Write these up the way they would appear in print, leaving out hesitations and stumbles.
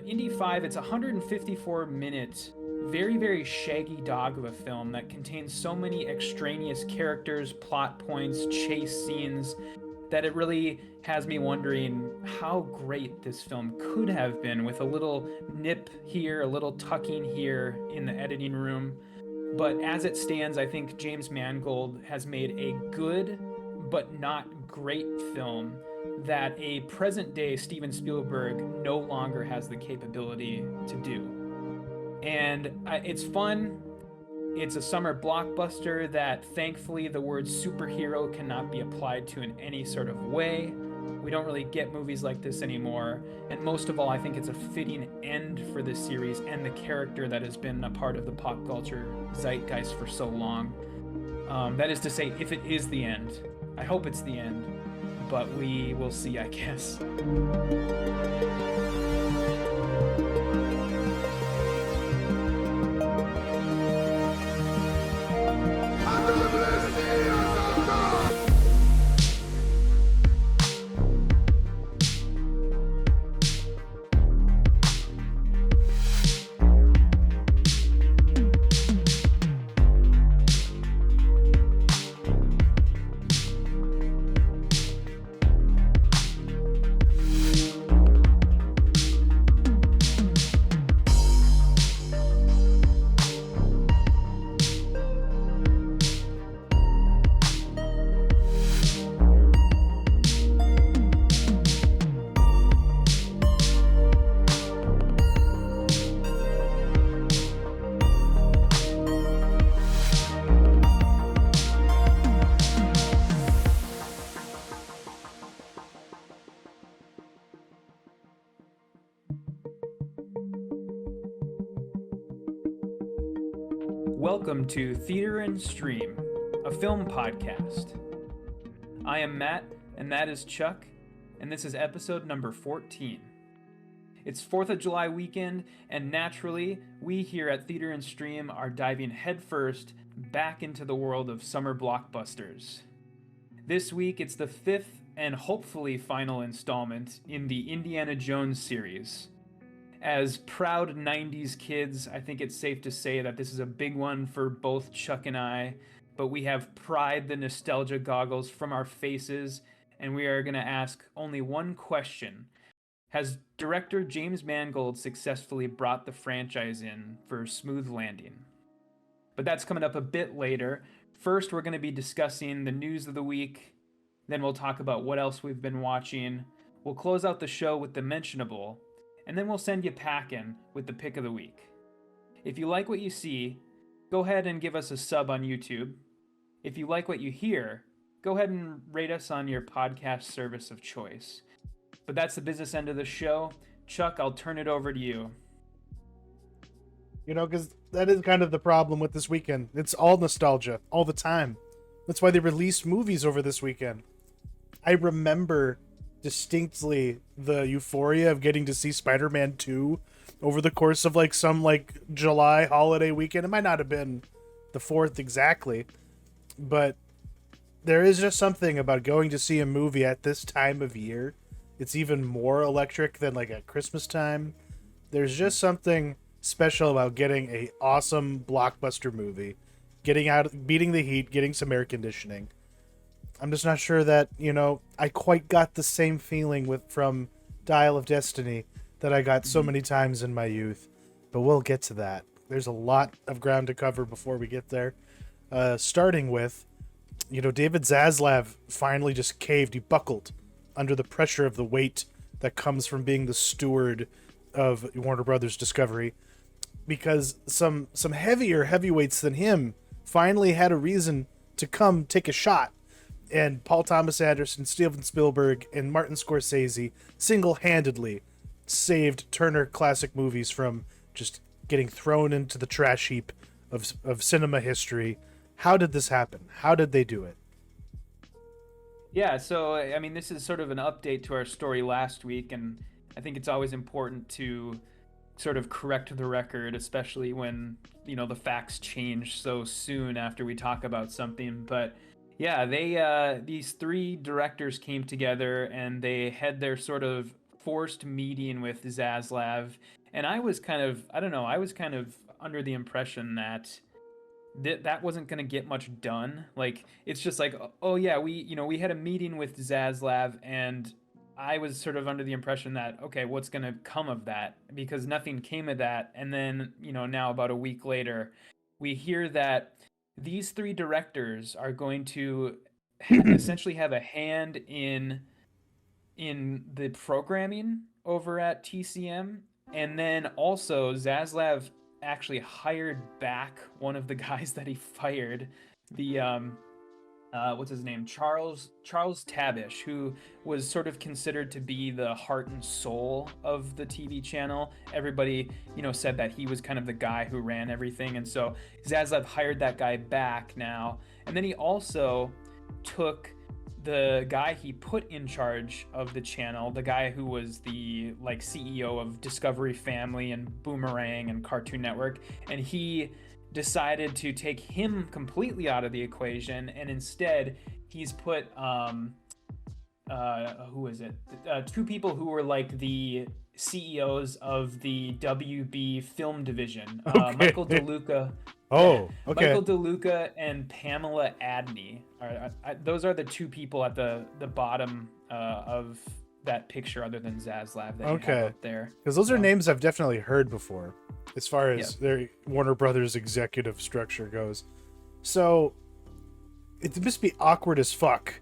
Indy 5, it's a 154-minute, very, very shaggy dog of a film that contains so many extraneous characters, plot points, chase scenes, that it really has me wondering how great this film could have been with a little nip here, a little tucking here in the editing room. But as it stands, I think James Mangold has made a good but not great film that a present day Steven Spielberg no longer has the capability to do. And it's fun. It's a summer blockbuster that thankfully the word superhero cannot be applied to in any sort of way. We don't really get movies like this anymore. And most of all, I think it's a fitting end for this series and the character that has been a part of the pop culture zeitgeist for so long. That is to say, if it is the end. I hope it's the end, but we will see, I guess. Welcome to Theater and Stream, a film podcast. I am Matt, and that is Chuck, and this is episode number 14. It's 4th of July weekend, and naturally, we here at Theater and Stream are diving headfirst back into the world of summer blockbusters. This week, it's the 5th and hopefully final installment in the Indiana Jones series. As proud 90s kids, I think it's safe to say that this is a big one for both Chuck and I, but we have pried the nostalgia goggles from our faces, and we are going to ask only one question. Has director James Mangold successfully brought the franchise in for a smooth landing? But that's coming up a bit later. First, we're going to be discussing the news of the week, then we'll talk about what else we've been watching. We'll close out the show with the mentionable, and then we'll send you packing with the pick of the week. If you like what you see, go ahead and give us a sub on YouTube. If you like what you hear, go ahead and rate us on your podcast service of choice. But that's the business end of the show. Chuck, I'll turn it over to you. You know, because that is kind of the problem with this weekend. It's all nostalgia, all the time. That's why they released movies over this weekend. I remember distinctly the euphoria of getting to see Spider-Man 2 over the course of some July holiday weekend. It might not have been the 4th exactly, but there is just something about going to see a movie at this time of year. It's even more electric than at Christmas time. There's just something special about getting a awesome blockbuster movie, getting out, beating the heat, getting some air conditioning. I'm just not sure that, I quite got the same feeling from Dial of Destiny that I got so many times in my youth. But we'll get to that. There's a lot of ground to cover before we get there. Starting with, David Zaslav finally just caved. He buckled under the pressure of the weight that comes from being the steward of Warner Brothers Discovery. Because some heavier heavyweights than him finally had a reason to come take a shot. And Paul Thomas Anderson, Steven Spielberg, and Martin Scorsese single-handedly saved Turner Classic Movies from just getting thrown into the trash heap of cinema history. How did this happen? How did they do it? Yeah, so, I mean, this is sort of an update to our story last week, and I think it's always important to sort of correct the record, especially when, the facts change so soon after we talk about something, but yeah, these three directors came together and they had their sort of forced meeting with Zaslav, And I was kind of, I don't know, I was kind of under the impression that that wasn't going to get much done. Like it's just like, oh yeah, we had a meeting with Zaslav, and I was sort of under the impression that okay, what's going to come of that, because nothing came of that. And then, now about a week later, we hear that these three directors are going to essentially have a hand in the programming over at TCM. And then also Zaslav actually hired back one of the guys that he fired, the what's his name, Charles Tabish, who was sort of considered to be the heart and soul of the TV channel. Everybody, said that he was kind of the guy who ran everything, and so Zaslav hired that guy back now. And then he also took the guy he put in charge of the channel, the guy who was the CEO of Discovery Family and Boomerang and Cartoon Network, and he decided to take him completely out of the equation, and instead he's put who is it? Two people who were like the CEOs of the WB film division, Michael DeLuca. Oh, okay. Michael DeLuca and Pamela Adney. Those are the two people at the bottom of that picture, other than Zaslav that you have up there. Because those are names I've definitely heard before, as far as their Warner Brothers executive structure goes. So it must be awkward as fuck,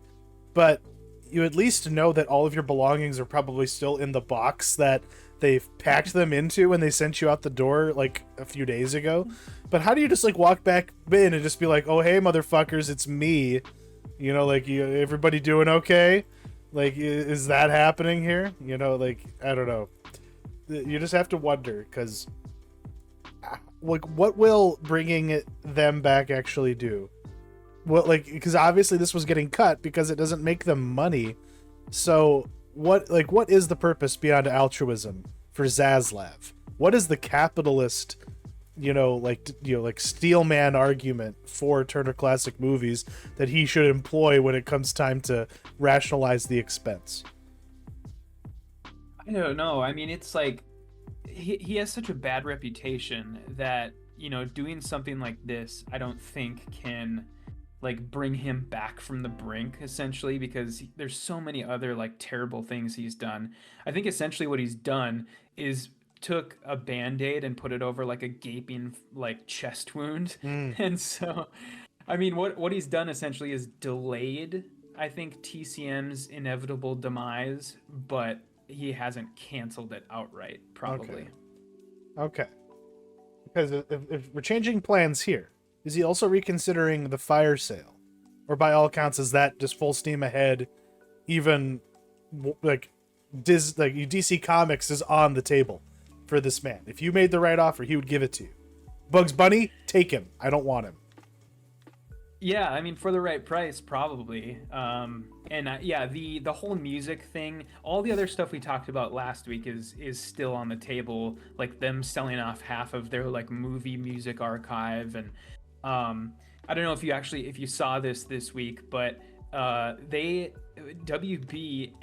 but you at least know that all of your belongings are probably still in the box that they've packed them into when they sent you out the door like a few days ago. But how do you just walk back in and just be like, oh hey motherfuckers, it's me, everybody doing okay? Is that happening here? I don't know. You just have to wonder, because what will bringing them back actually do? Because obviously this was getting cut because it doesn't make them money. So what is the purpose beyond altruism for Zaslav? What is the capitalist, steelman argument for Turner Classic Movies that he should employ when it comes time to rationalize the expense? I don't know. I mean, it's like he has such a bad reputation that, doing something like this, I don't think can bring him back from the brink, essentially, because there's so many other terrible things he's done. I think essentially what he's done is took a band-aid and put it over a gaping chest wound. And so I mean what he's done essentially is delayed, I think, TCM's inevitable demise, but he hasn't canceled it outright, probably. Okay. Because if we're changing plans here, is he also reconsidering the fire sale? Or by all accounts, is that just full steam ahead? Even DC Comics is on the table for this man. If you made the right offer, he would give it to you. Bugs Bunny, take him. I don't want him. Yeah, I mean, for the right price, probably. The whole music thing, all the other stuff we talked about last week is still on the table, like them selling off half of their movie music archive. And I don't know if you saw this week, but WB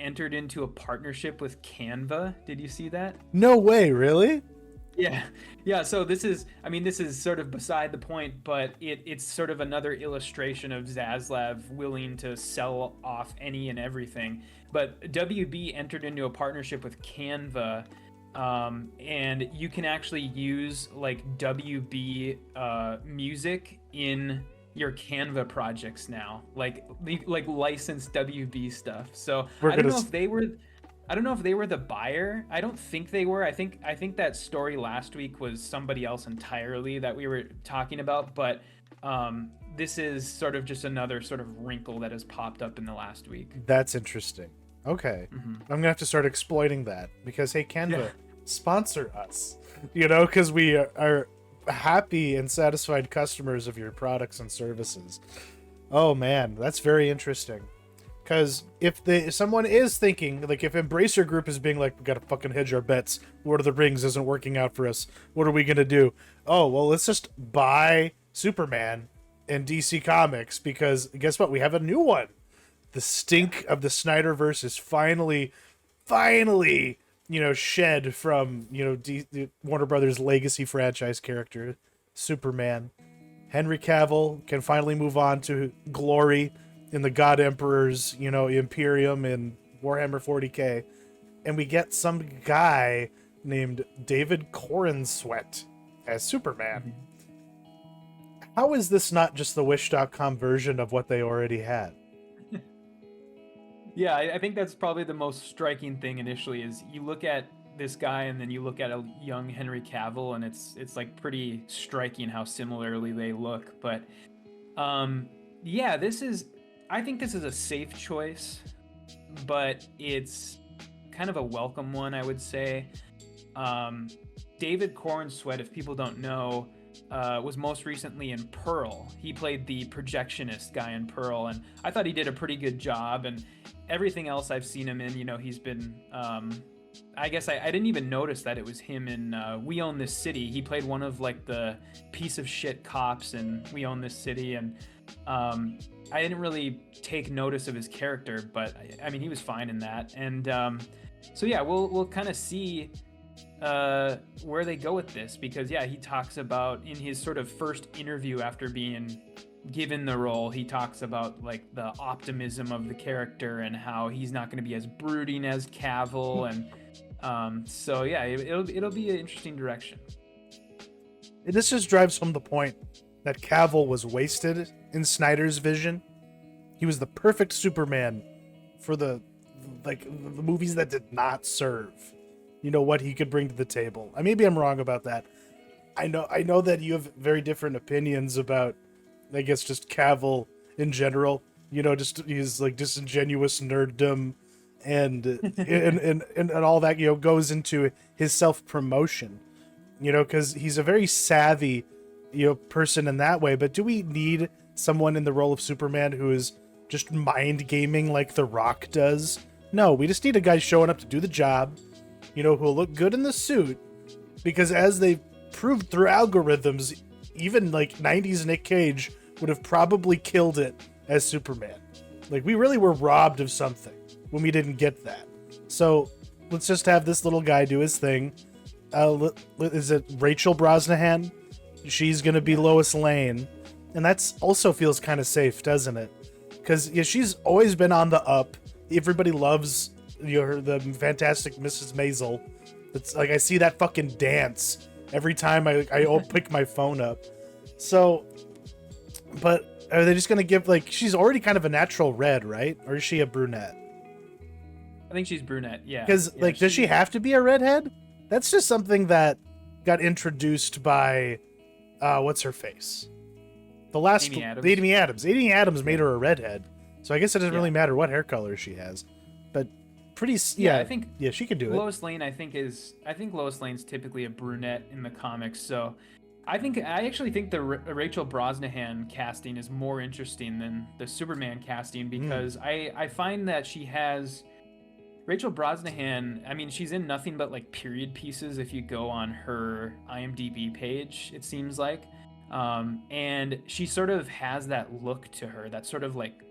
entered into a partnership with Canva. Did you see that? No way, really? Yeah. So this is sort of beside the point, but it's sort of another illustration of Zaslav willing to sell off any and everything. But WB entered into a partnership with Canva, and you can actually use WB music in your Canva projects now, like licensed WB stuff. So I don't know if they were the buyer. I don't think they were. I think that story last week was somebody else entirely that we were talking about. But this is sort of just another sort of wrinkle that has popped up in the last week. That's interesting. Okay. I'm gonna have to start exploiting that, because hey, Canva, sponsor us. Because we are happy and satisfied customers of your products and services. Oh man, that's very interesting. Because if someone is thinking, if Embracer Group is being we gotta fucking hedge our bets, Lord of the Rings isn't working out for us, what are we gonna do? Oh, well, let's just buy Superman and DC Comics, because guess what? We have a new one. The stink of the Snyderverse is finally shed from, the Warner Brothers legacy franchise character, Superman. Henry Cavill can finally move on to glory in the God Emperor's, Imperium in Warhammer 40K. And we get some guy named David Corenswet as Superman. How is this not just the Wish.com version of what they already had? Yeah, I think that's probably the most striking thing initially is you look at this guy and then you look at a young Henry Cavill and it's like pretty striking how similarly they look. But yeah, I think this is a safe choice, but it's kind of a welcome one, I would say. David Corenswet, if people don't know, was most recently in Pearl. He played the projectionist guy in Pearl, and I thought he did a pretty good job. And everything else I've seen him in, he's been. I guess I didn't even notice that it was him in We Own This City. He played one of like the piece of shit cops in We Own This City, and I didn't really take notice of his character, but I mean he was fine in that. And so yeah, we'll kind of see where they go with this, because yeah, he talks about in his sort of first interview after being given the role, he talks about like the optimism of the character and how he's not going to be as brooding as Cavill, and so yeah, it'll be an interesting direction. This just drives home the point that Cavill was wasted in Snyder's vision. He was the perfect Superman for the movies that did not serve what he could bring to the table. Maybe I'm wrong about that. I know that you have very different opinions about, I guess, just Cavill in general. Just his like disingenuous nerddom and and all that goes into his self-promotion. Because he's a very savvy person in that way. But do we need someone in the role of Superman who is just mind gaming like The Rock does? No, we just need a guy showing up to do the job, who'll look good in the suit, because as they've proved through algorithms, even like 90s Nick Cage would have probably killed it as Superman. Like, we really were robbed of something when we didn't get that. So let's just have this little guy do his thing. Is it Rachel Brosnahan? She's gonna be Lois Lane, and that's also feels kind of safe, doesn't it? Because she's always been on the up. Everybody loves the fantastic Mrs. Maisel. It's like I see that fucking dance every time I pick my phone up. So, but are they just gonna give, like, she's already kind of a natural red, right? Or is she a brunette? I think she's brunette, yeah. Because does she have to be a redhead? That's just something that got introduced by what's her face? The last Amy Adams. Amy Adams. Amy Adams made her a redhead, so I guess it doesn't really matter what hair color she has. But pretty, I think she could do it. Lois Lane, I think Lois Lane's typically a brunette in the comics, so I actually think the Rachel Brosnahan casting is more interesting than the Superman casting, because I find that she has Rachel Brosnahan. I mean, she's in nothing but like period pieces if you go on her IMDb page, it seems like. And she sort of has that look to her, that sort of like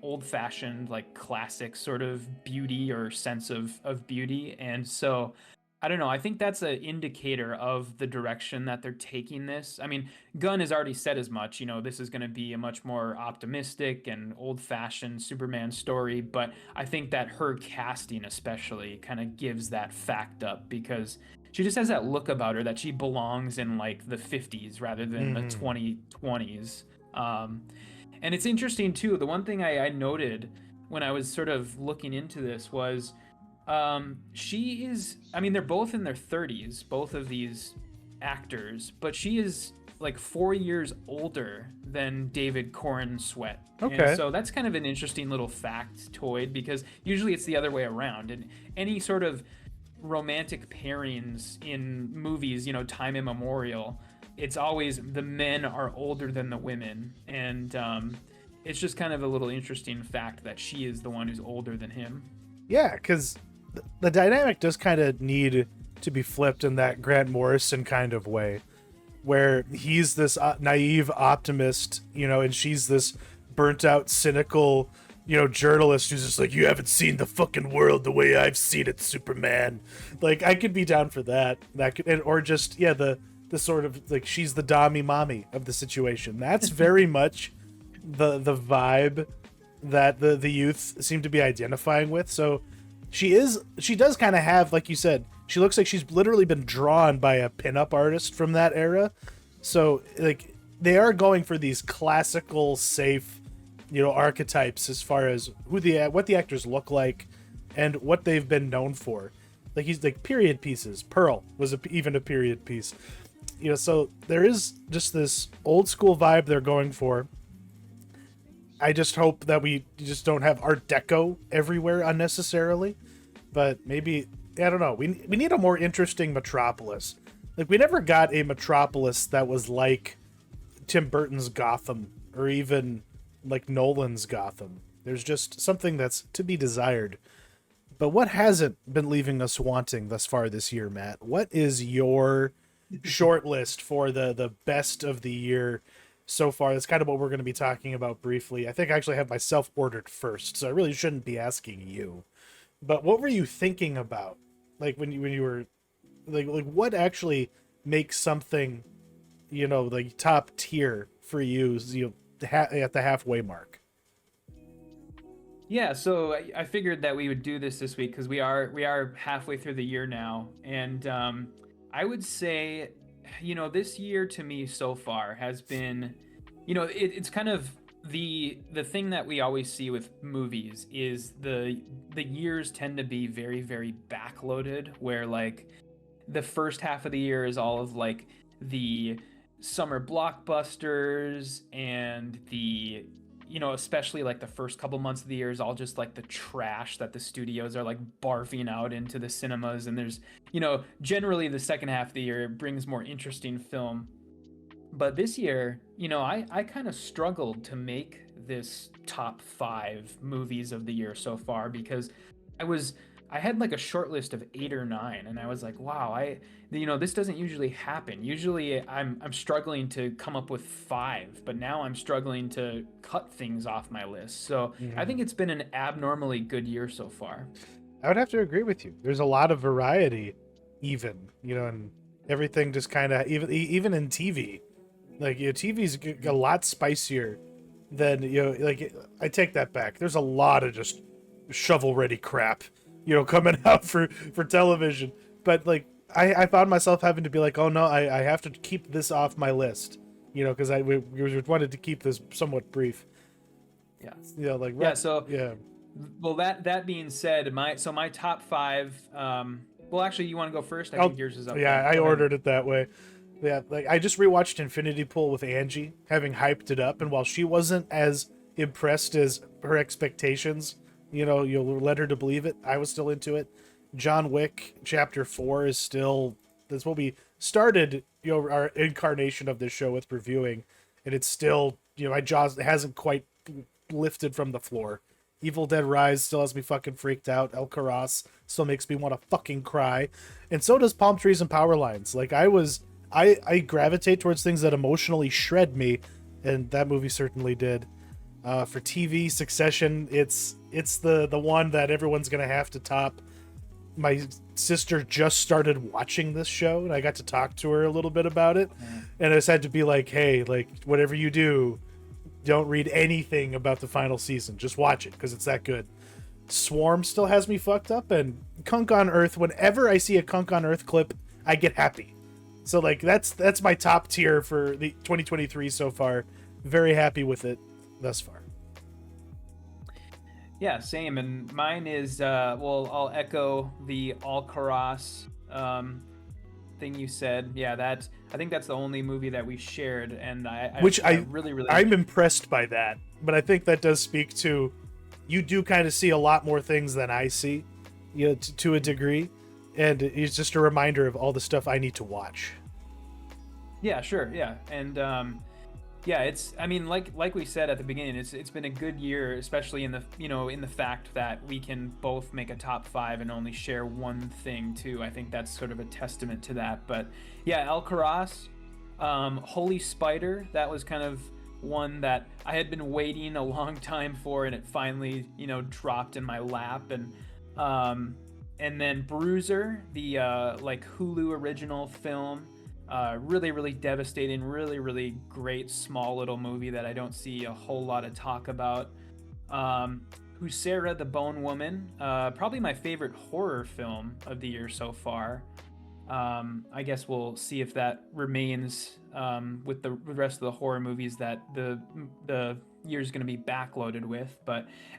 old-fashioned, like classic sort of beauty or sense of beauty. And so I don't know, I think that's an indicator of the direction that they're taking this. I mean, Gunn has already said as much, this is going to be a much more optimistic and old-fashioned Superman story, but I think that her casting especially kind of gives that fact up, because she just has that look about her that she belongs in like the 50s rather than the 2020s. And it's interesting too, the one thing I noted when I was sort of looking into this was she is, I mean, they're both in their 30s, both of these actors, but she is like 4 years older than David Corenswet. Okay. And so that's kind of an interesting little factoid, because usually it's the other way around. And any sort of romantic pairings in movies, time immemorial, it's always the men are older than the women. And it's just kind of a little interesting fact that she is the one who's older than him. Yeah, because the dynamic does kind of need to be flipped in that Grant Morrison kind of way, where he's this naive optimist, and she's this burnt out, cynical, journalist who's just like, you haven't seen the fucking world the way I've seen it, Superman. Like, I could be down for that. Or just, yeah, the sort of like, she's the dommy mommy of the situation. That's very much the vibe that the youth seem to be identifying with. So she does kind of have, like you said, she looks like she's literally been drawn by a pinup artist from that era. So like, they are going for these classical, safe, archetypes as far as what the actors look like and what they've been known for. Like, he's like period pieces. Pearl was even a period piece. So there is just this old school vibe they're going for. I just hope that we just don't have Art Deco everywhere unnecessarily. But maybe, I don't know. We need a more interesting Metropolis. Like, we never got a Metropolis that was like Tim Burton's Gotham or even like Nolan's Gotham. There's just something that's to be desired. But what hasn't been leaving us wanting thus far this year, Matt? What is your short list for the best of the year so far? That's kind of what we're going to be talking about briefly. I think I actually have myself ordered first, so I really shouldn't be asking you. But what were you thinking about? Like, when you were like what actually makes something, like top tier for you, at the halfway mark? Yeah, so I figured that we would do this week because we are halfway through the year now, and I would say, this year to me so far has been, it's kind of the thing that we always see with movies is the years tend to be very, very backloaded, where like the first half of the year is all of like the summer blockbusters, and the especially like the first couple months of the year is all just like the trash that the studios are like barfing out into the cinemas. And there's, generally the second half of the year brings more interesting film. But this year, I kind of struggled to make this top 5 movies of the year so far, because I had like a short list of 8 or 9, and I was like, wow, this doesn't usually happen. Usually I'm struggling to come up with 5, but now I'm struggling to cut things off my list. So I think it's been an abnormally good year so far. I would have to agree with you. There's a lot of variety, even, and everything just kind of, even in TV, like, TV's a lot spicier than, like, I take that back. There's a lot of just shovel ready crap, coming out for television. But like, I found myself having to be like, oh no, I have to keep this off my list, because we wanted to keep this somewhat brief. Yeah. Like, yeah. So yeah. Well, that being said, my top 5. Well, actually, you want to go first? I think yours is up. Yeah, I ordered it that way. Yeah, like, I just rewatched Infinity Pool with Angie, having hyped it up, and while she wasn't as impressed as her expectations, you'll let her to believe it, I was still into it. John Wick Chapter 4 is still, that's what we started, our incarnation of this show with reviewing, and it's still, my jaw hasn't quite lifted from the floor. Evil Dead Rise still has me fucking freaked out. El Karas still makes me want to fucking cry, and so does Palm Trees and Power Lines. Like, I gravitate towards things that emotionally shred me, and that movie certainly did. For TV, Succession, it's the one that everyone's gonna have to top. My sister just started watching this show, and I got to talk to her a little bit about it, and I just had to be like, hey, like, whatever you do, don't read anything about the final season. Just watch it, because it's that good. Swarm still has me fucked up, and Kunk on Earth, whenever I see a Kunk on Earth clip, I get happy. So like, that's my top tier for the 2023 so far. Very happy with it thus far. Yeah, same. And mine is, I'll echo the Alcaraz thing you said. Yeah, I think that's the only movie that we shared, and I really I'm impressed by that. But I think that does speak to, you do kind of see a lot more things than I see, to a degree, and it's just a reminder of all the stuff I need to watch. Yeah, sure. Yeah. And yeah, it's, I mean, like we said at the beginning, it's been a good year, especially in the, in the fact that we can both make a top 5 and only share one thing too. I think that's sort of a testament to that. But yeah, El Karas, Holy Spider, that was kind of one that I had been waiting a long time for, and it finally, dropped in my lap. And then Bruiser, the like Hulu original film, really, really devastating, really, really great small little movie that I don't see a whole lot of talk about. Husera the Bone Woman, probably my favorite horror film of the year so far. I guess we'll see if that remains with the rest of the horror movies that the year's going to be backloaded with.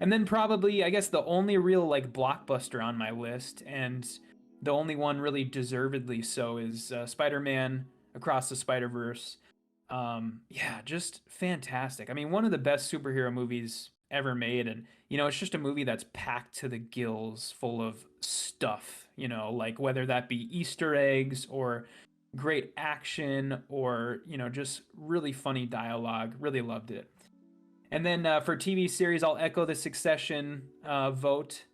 And then probably, I guess, the only real like blockbuster on my list, and the only one really deservedly so, is Spider-Man Across the Spider-Verse. Yeah, just fantastic. I mean, one of the best superhero movies ever made, and it's just a movie that's packed to the gills full of stuff, like whether that be Easter eggs or great action or, just really funny dialogue. Really loved it. And then for TV series, I'll echo the Succession vote.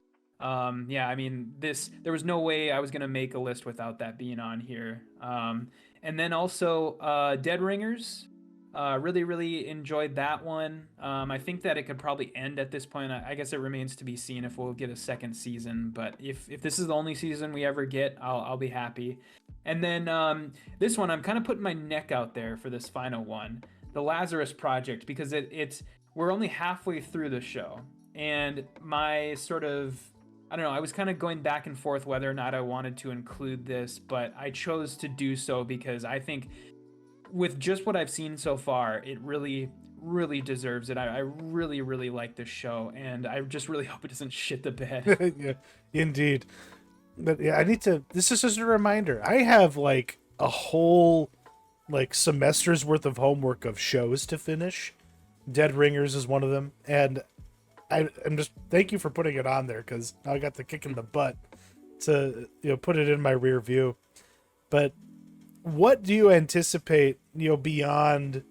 Yeah, I mean, there was no way I was going to make a list without that being on here. And then also Dead Ringers. Really, really enjoyed that one. I think that it could probably end at this point. I guess it remains to be seen if we'll get a second season. But if this is the only season we ever get, I'll be happy. And then this one, I'm kind of putting my neck out there for this final one, The Lazarus Project, because we're only halfway through the show, and my sort of, I don't know, I was kind of going back and forth whether or not I wanted to include this, but I chose to do so because I think with just what I've seen so far, it really, really deserves it. I really, really like this show, and I just really hope it doesn't shit the bed. Yeah, indeed. But yeah, this is just a reminder. I have like a whole like semester's worth of homework of shows to finish. Dead Ringers is one of them, and I'm just thank you for putting it on there, because now I got the kick in the butt to put it in my rear view. But what do you anticipate beyond,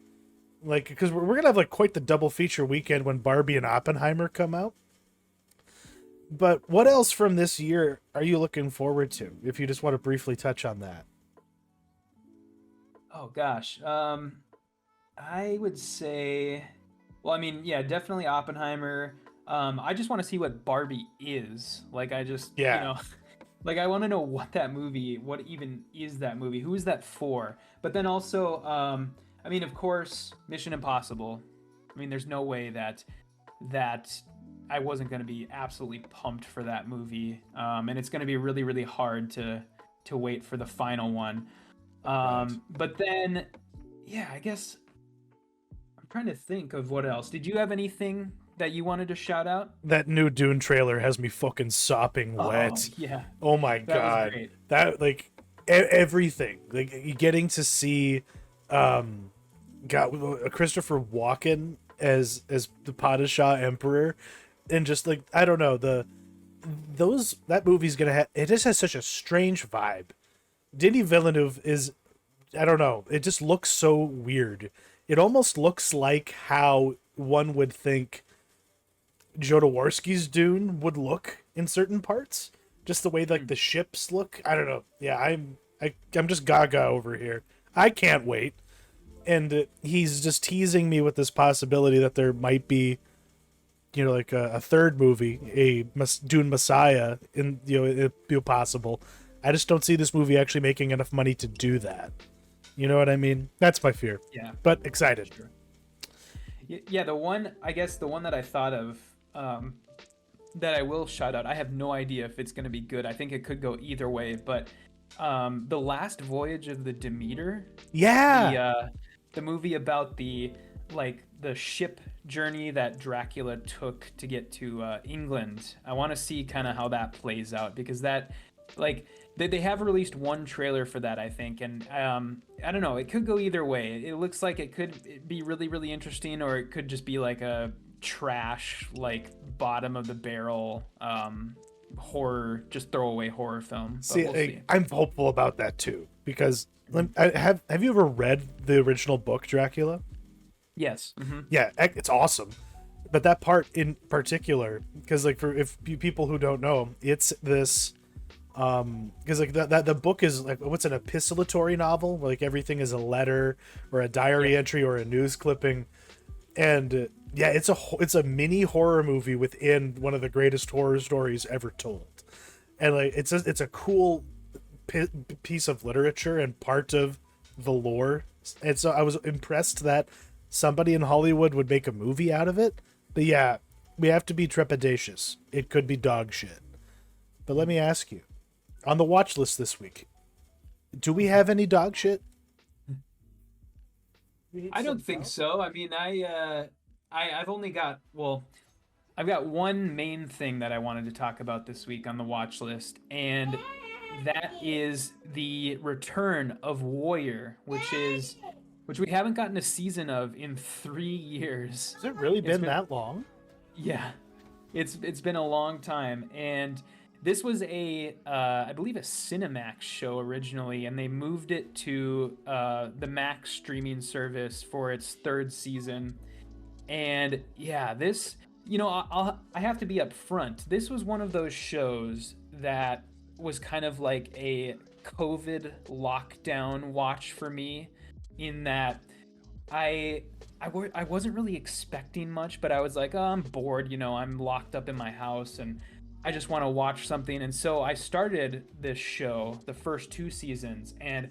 like, because we're gonna have like quite the double feature weekend when Barbie and Oppenheimer come out, but what else from this year are you looking forward to, if you just want to briefly touch on that? Oh gosh, I would say, well, I mean, yeah, definitely Oppenheimer. I just want to see what Barbie is. Like, Yeah. like I want to know what even is that movie? Who is that for? But then also, I mean, of course, Mission Impossible. I mean, there's no way that I wasn't going to be absolutely pumped for that movie. And it's going to be really, really hard to wait for the final one. Right. But then, yeah, I guess I'm trying to think of what else. Did you have anything that you wanted to shout out? That new Dune trailer has me fucking sopping wet. Yeah. Oh my That god. was great. That, like, everything. Like, getting to see Christopher Walken as the Padishah Emperor, and just like, I don't know, that movie's gonna have, it just has such a strange vibe. Denis Villeneuve is, I don't know, it just looks so weird. It almost looks like how one would think Jodorowsky's Dune would look in certain parts. Just the way like the ships look. I don't know. Yeah, I'm just gaga over here. I can't wait. And he's just teasing me with this possibility that there might be, like a third movie, a Dune Messiah, it'd be possible. I just don't see this movie actually making enough money to do that. You know what I mean? That's my fear. Yeah. But excited. Sure. Yeah, the one that I thought of, that I will shout out. I have no idea if it's going to be good. I think it could go either way, but The Last Voyage of the Demeter. Yeah. The movie about the ship journey that Dracula took to get to England. I want to see kind of how that plays out, because that, like, they have released one trailer for that, I think, and I don't know, it could go either way. It looks like it could be really, really interesting, or it could just be like a trash, like, bottom of the barrel horror, just throwaway horror film. But See, we'll see. I'm hopeful about that too, because have you ever read the original book Dracula? Yes. Mm-hmm. Yeah, it's awesome. But that part in particular, because like, for if people who don't know, it's this because like that the book is like, what's an epistolatory novel, like everything is a letter or a diary entry or a news clipping. And yeah, it's a mini horror movie within one of the greatest horror stories ever told. And like it's a cool piece of literature and part of the lore. And so I was impressed that somebody in Hollywood would make a movie out of it. But yeah, we have to be trepidatious. It could be dog shit. But let me ask you, on the watch list this week, do we have any dog shit? I don't think so. I mean, I've only got, well, I've got one main thing that I wanted to talk about this week on the watch list, and that is the return of Warrior, which we haven't gotten a season of in 3 years. Has it really been that long? Yeah, it's been a long time, and this was I believe a Cinemax show originally, and they moved it to the Max streaming service for its third season. And yeah, this, I have to be upfront. This was one of those shows that was kind of like a COVID lockdown watch for me, in that I wasn't really expecting much, but I was like, oh, I'm bored, I'm locked up in my house and I just want to watch something. And so I started this show, the first 2 seasons, and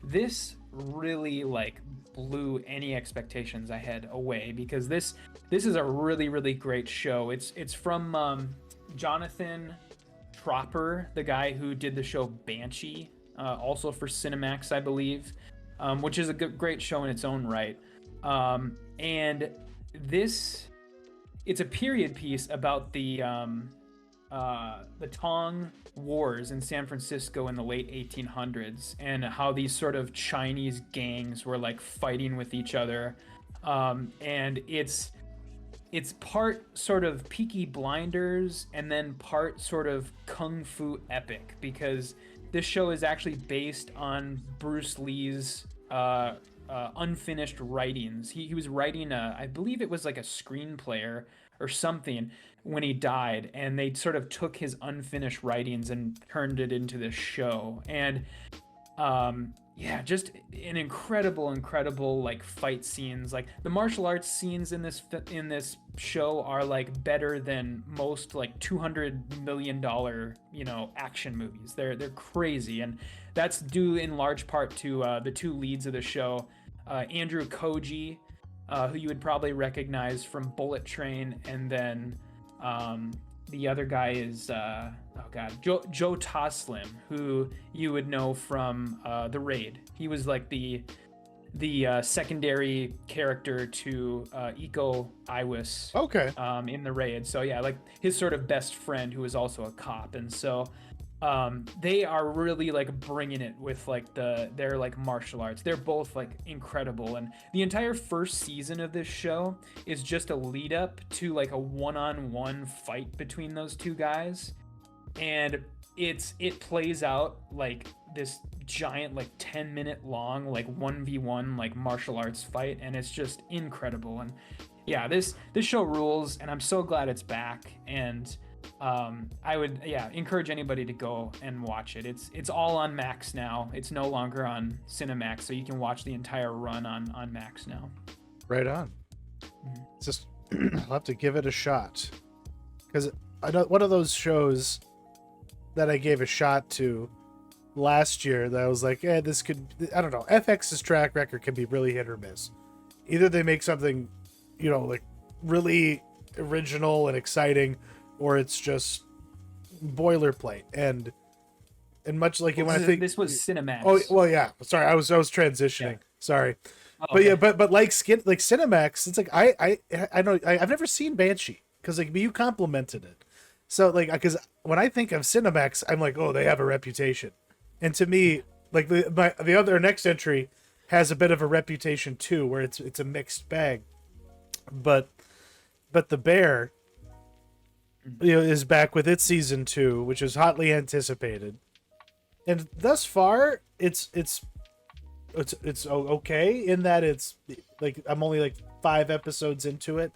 this really like blew any expectations I had away, because this is a really, really great show. It's from Jonathan Tropper, the guy who did the show Banshee, also for Cinemax, I believe, which is a great show in its own right. And it's a period piece about the Tong Wars in San Francisco in the late 1800s, and how these sort of Chinese gangs were like fighting with each other. And it's part sort of Peaky Blinders and then part sort of kung fu epic, because this show is actually based on Bruce Lee's unfinished writings. He was writing I believe it was like a screenplay or something when he died, and they sort of took his unfinished writings and turned it into this show. And yeah, just an incredible like fight scenes. Like the martial arts scenes in this show are like better than most like $200 million action movies. They're crazy, and that's due in large part to the two leads of the show, Andrew Koji, who you would probably recognize from Bullet Train, and then the other guy is Joe Taslim, who you would know from The Raid. He was like the secondary character to Iko Iwis. Okay. In The Raid. So yeah, like his sort of best friend, who is also a cop. And so they are really like bringing it with like their like martial arts. They're both like incredible, and the entire first season of this show is just a lead up to like a one-on-one fight between those two guys, and it plays out like this giant like 10-minute long like 1v1 like martial arts fight, and it's just incredible. And yeah, this show rules, and I'm so glad it's back. And I would encourage anybody to go and watch it. It's all on Max now. It's no longer on Cinemax, so you can watch the entire run on Max now. Right on. It's just I'll have to give it a shot, because I know one of those shows that I gave a shot to last year that I was like, this could, I don't know, FX's track record can be really hit or miss. Either they make something, like really original and exciting, or it's just boilerplate. And much like when I think this was Cinemax. Oh well, yeah. Sorry, I was transitioning. Yeah. Sorry, but okay. Yeah, but like Cinemax, it's like I know I've never seen Banshee, because like you complimented it, so like because when I think of Cinemax, I'm like, oh, they have a reputation, and to me, like the other next entry has a bit of a reputation too, where it's a mixed bag, but The Bear, is back with its season 2, which is hotly anticipated, and thus far it's okay in that it's like I'm only like 5 episodes into it,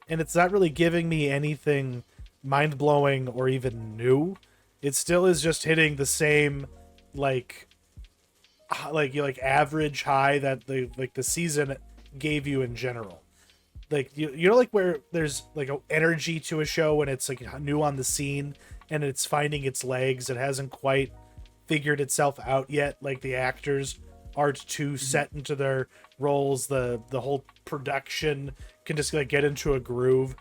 and it's not really giving me anything mind-blowing or even new. It still is just hitting the same like average high that the season gave you in general. like you know, like where there's like an energy to a show when it's like new on the scene and it's finding its legs. It hasn't quite figured itself out yet. Like the actors aren't too set into their roles. The whole production can just like get into a groove,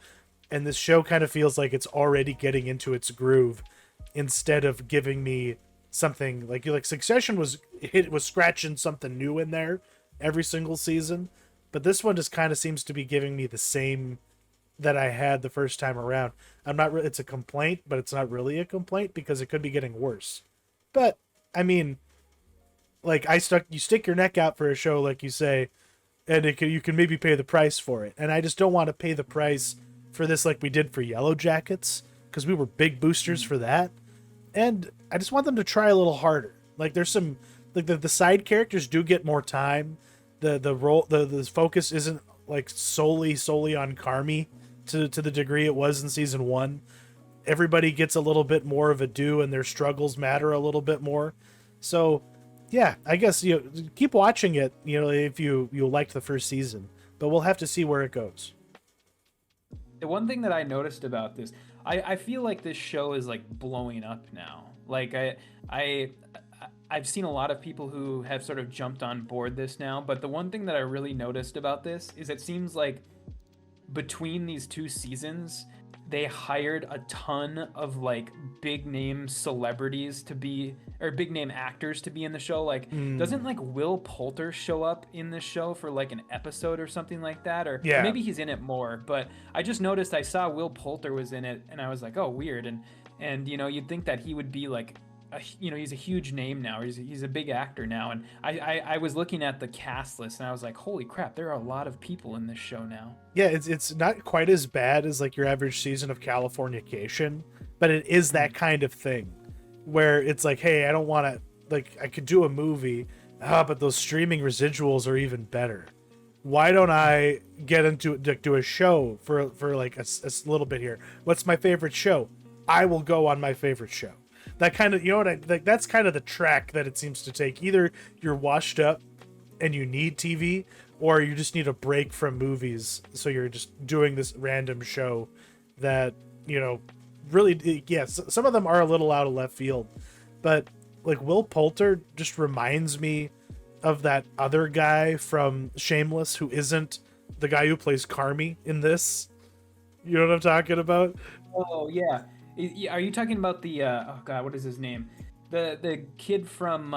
and this show kind of feels like it's already getting into its groove instead of giving me something like Succession was scratching something new in there every single season, but this one just kind of seems to be giving me the same that I had the first time around. I'm not really, it's a complaint, but it's not really a complaint because it could be getting worse. But I mean, like you stick your neck out for a show, like you say, and you can maybe pay the price for it. And I just don't want to pay the price for this like we did for Yellow Jackets, because we were big boosters for that. And I just want them to try a little harder. Like there's some like the side characters do get more time. The focus isn't like solely on Carmy to the degree it was in season 1. Everybody gets a little bit more of a due, and their struggles matter a little bit more. So yeah, I guess keep watching it, if you liked the first season, but we'll have to see where it goes. The one thing that I noticed about this, I feel like this show is like blowing up now. Like I've seen a lot of people who have sort of jumped on board this now, but the one thing that I really noticed about this is it seems like between these 2 seasons, they hired a ton of like big name celebrities to be, or big name actors to be in the show. Like doesn't like Will Poulter show up in this show for like an episode or something like that? Or yeah, maybe he's in it more, but I just noticed I saw Will Poulter was in it and I was like, oh, weird. And you'd think that he would be like, he's a huge name now. He's a big actor now. And I was looking at the cast list and I was like, holy crap, there are a lot of people in this show now. Yeah, it's not quite as bad as like your average season of Californication, but it is that kind of thing where it's like, hey, I don't want to, like, I could do a movie, but those streaming residuals are even better. Why don't I get into do a show for like a little bit here? What's my favorite show? I will go on my favorite show. That kind of, that's kind of the track that it seems to take. Either you're washed up and you need TV, or you just need a break from movies. So you're just doing this random show that, really, yes, some of them are a little out of left field. But like Will Poulter just reminds me of that other guy from Shameless who isn't the guy who plays Carmy in this. You know what I'm talking about? Oh, yeah. Are you talking about the oh god, what is his name? The kid from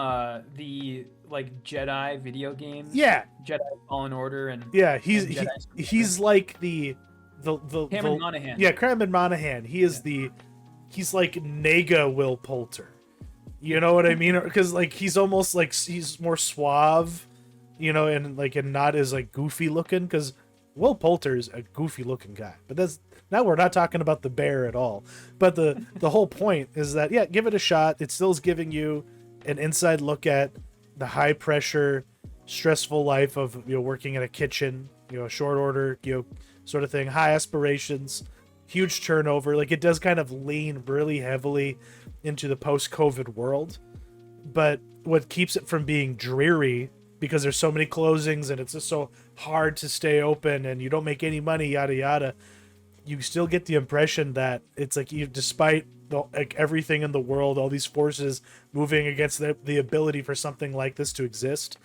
the like Jedi video games? Yeah, Jedi Fallen Order and yeah, he's like the Cameron Monaghan. Yeah, Cameron Monaghan. He's like Nega Will Poulter. You know what I mean? Because like he's almost like he's more suave, and not as like goofy looking. Because Will Poulter is a goofy looking guy, but now we're not talking about the bear at all. But the whole point is that, yeah, give it a shot. It still is giving you an inside look at the high pressure, stressful life of working in a kitchen, short order, sort of thing. High aspirations, huge turnover. Like it does kind of lean really heavily into the post-COVID world. But what keeps it from being dreary, because there's so many closings and it's just so hard to stay open and you don't make any money, yada yada, you still get the impression that it's like, despite everything in the world, all these forces moving against the ability for something like this to exist,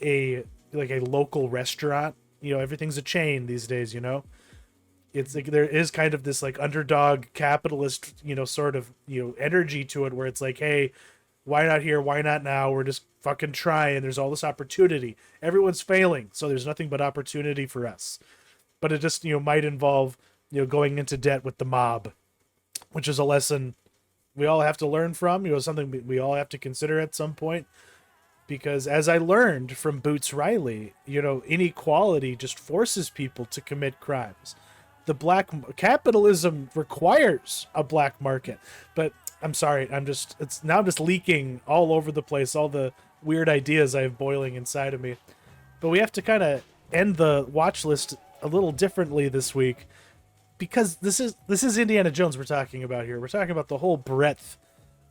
a local restaurant, everything's a chain these days, it's like there is kind of this like underdog capitalist, sort of, energy to it where it's like, hey, why not here? Why not now? We're just fucking trying. There's all this opportunity. Everyone's failing, so there's nothing but opportunity for us. But it just, might involve, going into debt with the mob, which is a lesson we all have to learn from, something we all have to consider at some point. Because as I learned from Boots Riley, inequality just forces people to commit crimes. The capitalism requires a black market. But I'm sorry, I'm just leaking all over the place, all the weird ideas I have boiling inside of me. But we have to kind of end the watch list a little differently this week, because this is Indiana Jones we're talking about here. We're talking about the whole breadth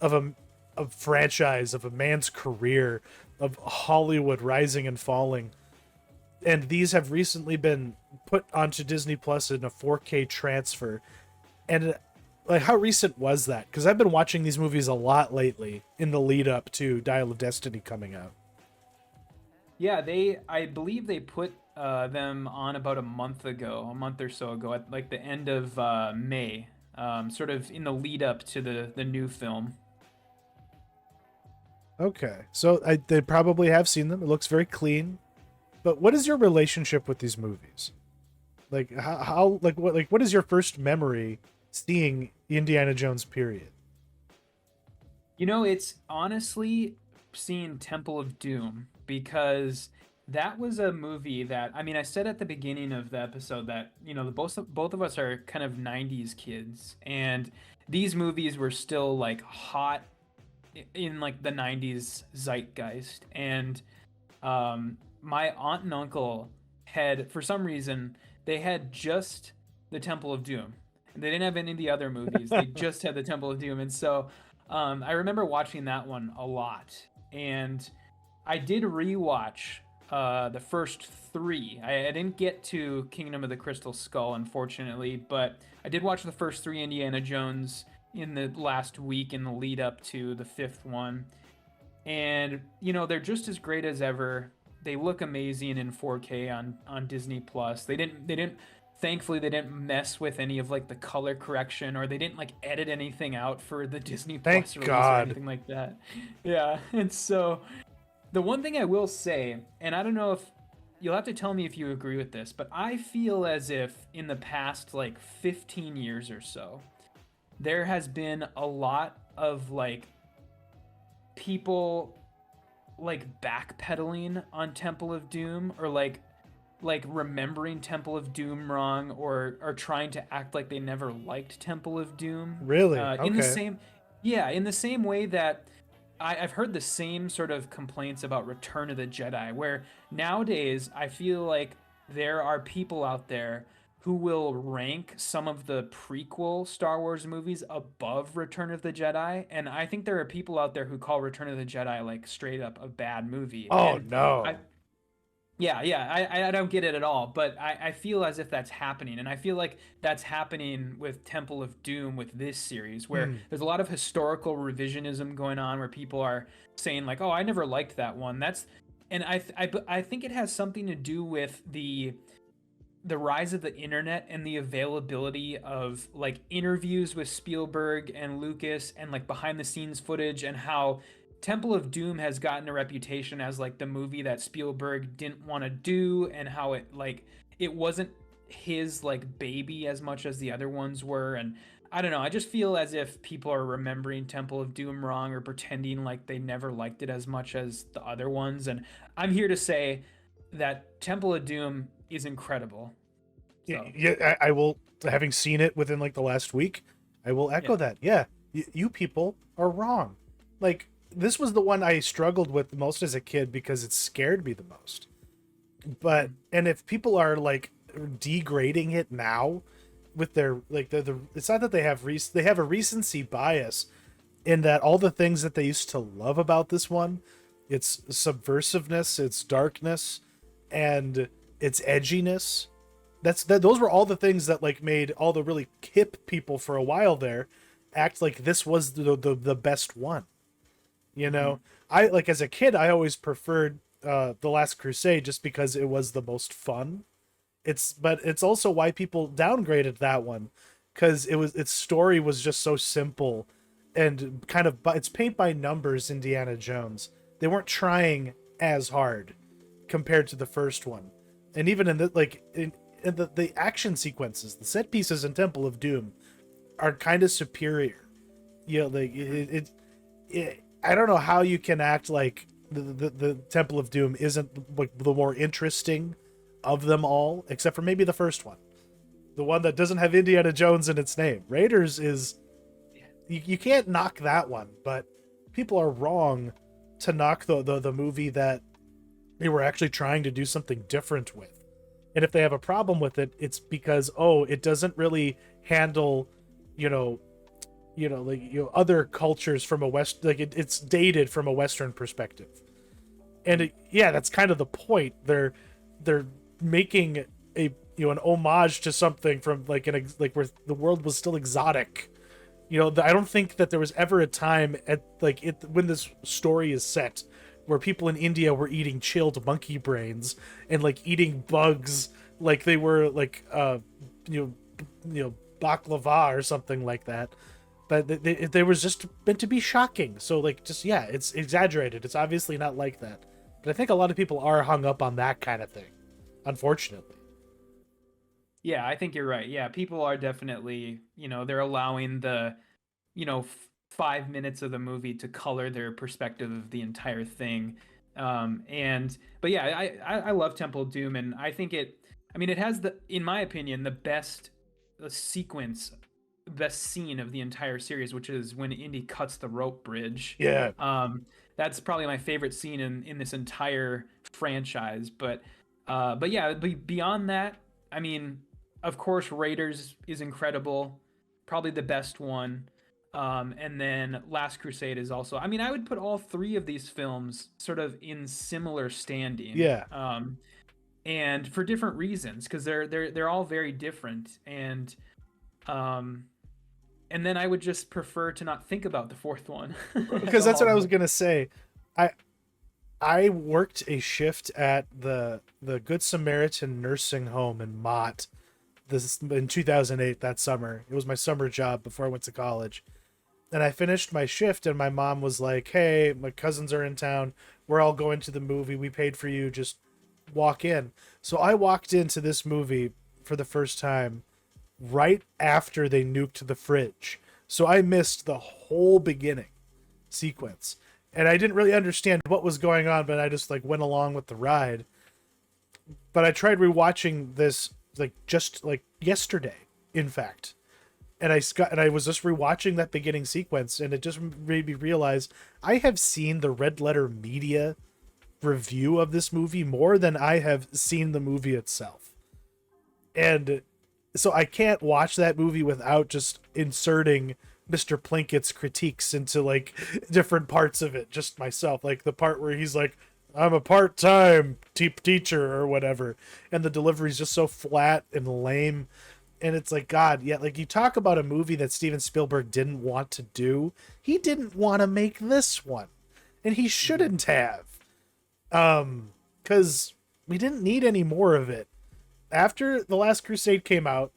of a franchise, of a man's career, of Hollywood rising and falling. and these have recently been put onto Disney Plus in a 4K transfer. And like, how recent was that? Because I've been watching these movies a lot lately in the lead up to Dial of Destiny coming out. Yeah, I believe they put them on about a month or so ago, at like the end of May, sort of in the lead up to the new film. Okay, so they probably have seen them. It looks very clean. But what is your relationship with these movies? Like how what is your first memory seeing Indiana Jones period? You know, it's honestly seeing Temple of Doom, because that was a movie that, I mean, I said at the beginning of the episode that, you know, the both of us are kind of 90s kids, and these movies were still like hot in like the 90s zeitgeist. And my aunt and uncle had, for some reason, they had just the Temple of Doom. They didn't have any of the other movies. They just had the Temple of Doom. And so I remember watching that one a lot. And I did rewatch the first three. I didn't get to Kingdom of the Crystal Skull, unfortunately, but I did watch the first three Indiana Jones in the last week in the lead up to the fifth one. And, you know, they're just as great as ever. They look amazing in 4K on Disney Plus. They didn't thankfully they didn't mess with any of like the color correction, or they didn't like edit anything out for the Disney Thank Plus release or God. anything like that. Yeah. And so the one thing I will say, and I don't know if you'll have to tell me if you agree with this, but I feel as if in the past like 15 years or so, there has been a lot of like people like backpedaling on Temple of Doom, or like remembering Temple of Doom wrong, or trying to act like they never liked Temple of Doom. Really? In the Okay. same, yeah, in the same way that I've heard the same sort of complaints about Return of the Jedi, where nowadays I feel like there are people out there who will rank some of the prequel Star Wars movies above Return of the Jedi, and I think there are people out there who call Return of the Jedi like straight up a bad movie. Oh And I no. yeah, I don't get it at all, but I feel as if that's happening, and I feel like that's happening with Temple of Doom with this series, where Hmm. there's a lot of historical revisionism going on, where people are saying like, "Oh, I never liked that one." And I think it has something to do with the rise of the internet and the availability of like interviews with Spielberg and Lucas, and like behind the scenes footage, and how Temple of Doom has gotten a reputation as like the movie that Spielberg didn't want to do, and how it wasn't his like baby as much as the other ones were. And I don't know, I just feel as if people are remembering Temple of Doom wrong, or pretending like they never liked it as much as the other ones. And I'm here to say that Temple of Doom is incredible. So, Yeah, I will. Having seen it within like the last week, I will echo yeah. that. Yeah, you people are wrong. Like, this was the one I struggled with the most as a kid because it scared me the most. But and if people are like degrading it now with their like the it's not that they have a recency bias in that all the things that they used to love about this one, its subversiveness, its darkness, and its edginess, those were all the things that like made all the really hip people for a while there act like this was the best one. You Mhm. know, I like as a kid I always preferred The Last Crusade just because it was the most fun. But it's also why people downgraded that one, because its story was just so simple and kind of, but it's paint by numbers Indiana Jones. They weren't trying as hard compared to the first one. And even in the in the action sequences, the set pieces in Temple of Doom are kind of superior. You know, like I don't know how you can act like the Temple of Doom isn't like the more interesting of them all, except for maybe the first one, the one that doesn't have Indiana Jones in its name. Raiders is you can't knock that one, but people are wrong to knock the movie that they were actually trying to do something different with. And if they have a problem with it, it's because it doesn't really handle, you know, other cultures from a west, like it's dated from a Western perspective. And yeah, that's kind of the point. they're making a an homage to something from like where the world was still exotic. I don't think that there was ever a time at when this story is set where people in India were eating chilled monkey brains and like eating bugs like they were like baklava or something like that. But they was just meant to be shocking. So like just yeah, it's exaggerated. It's obviously not like that. But I think a lot of people are hung up on that kind of thing, unfortunately. Yeah, I think you're right. Yeah, people are definitely, they're allowing the, 5 minutes of the movie to color their perspective of the entire thing. But yeah, I love Temple of Doom, and I think it has in my opinion, the best sequence, best scene of the entire series, which is when Indy cuts the rope bridge. Yeah. That's probably my favorite scene in this entire franchise. But yeah, beyond that, I mean, of course, Raiders is incredible, probably the best one. And then Last Crusade is also. I mean, I would put all three of these films sort of in similar standing. Yeah. And for different reasons, because they're all very different. And then I would just prefer to not think about the fourth one. Because that's what I was gonna say. I worked a shift at the Good Samaritan nursing home in Mott this in 2008, that summer. It was my summer job before I went to college. And I finished my shift and my mom was like, "Hey, my cousins are in town. We're all going to the movie. We paid for you. Just walk in." So I walked into this movie for the first time right after they nuked the fridge. So I missed the whole beginning sequence. And I didn't really understand what was going on, but I just like went along with the ride. But I tried rewatching this just yesterday, in fact. And I was just rewatching that beginning sequence, and it just made me realize I have seen the Red Letter Media review of this movie more than I have seen the movie itself. And so I can't watch that movie without just inserting Mr. Plinkett's critiques into like different parts of it just myself. Like the part where he's like, "I'm a part-time teacher" or whatever. And the delivery is just so flat and lame. And it's like, God, yeah, like you talk about a movie that Steven Spielberg didn't want to do. He didn't want to make this one. And he shouldn't have. Because we didn't need any more of it. After The Last Crusade came out,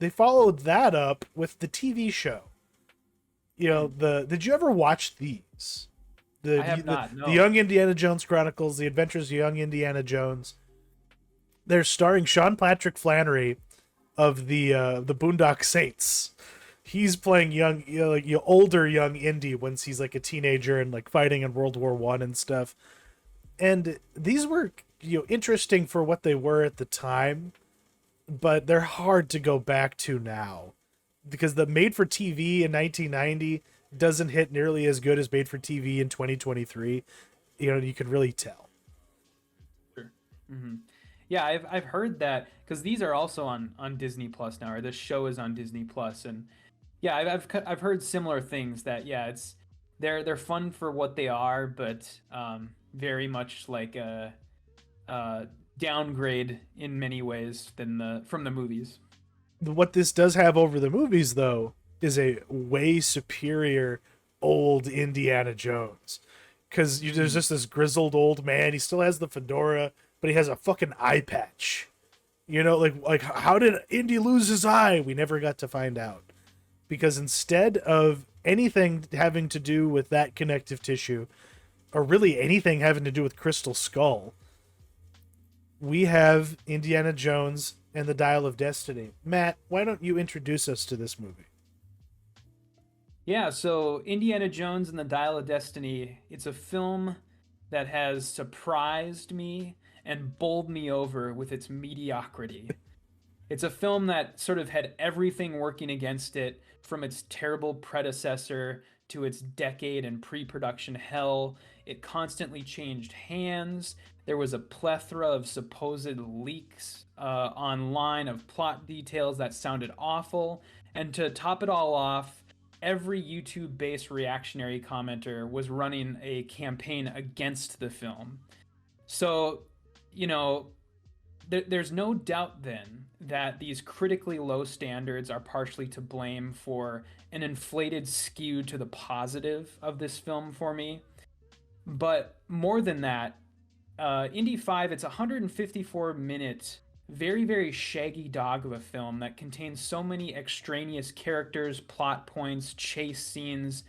they followed that up with the TV show. Did you ever watch these? I have not. No. The Young Indiana Jones Chronicles, The Adventures of Young Indiana Jones. They're starring Sean Patrick Flannery of the Boondock Saints. He's playing older young Indy once he's like a teenager and like fighting in World War I and stuff. And these were interesting for what they were at the time, but they're hard to go back to now because the made for TV in 1990 doesn't hit nearly as good as made for TV in 2023. You can really tell. Sure. Mm-hmm. Yeah, I've heard that because these are also on Disney Plus now, or this show is on Disney Plus, and yeah, I've heard similar things that yeah, they're fun for what they are, but very much like a downgrade in many ways from the movies. What this does have over the movies, though, is a way superior old Indiana Jones, because there's just this grizzled old man. He still has the fedora, but he has a fucking eye patch. Like how did Indy lose his eye? We never got to find out. Because instead of anything having to do with that connective tissue, or really anything having to do with Crystal Skull, we have Indiana Jones and the Dial of Destiny. Matt, why don't you introduce us to this movie? Yeah, so Indiana Jones and the Dial of Destiny, it's a film that has surprised me and bowled me over with its mediocrity. It's a film that sort of had everything working against it, from its terrible predecessor to its decade in pre-production hell. It constantly changed hands. There was a plethora of supposed leaks online of plot details that sounded awful. And to top it all off, every YouTube-based reactionary commenter was running a campaign against the film. So, there's no doubt then that these critically low standards are partially to blame for an inflated skew to the positive of this film for me. But more than that, Indy 5, it's a 154-minute, very, very shaggy dog of a film that contains so many extraneous characters, plot points, chase scenes,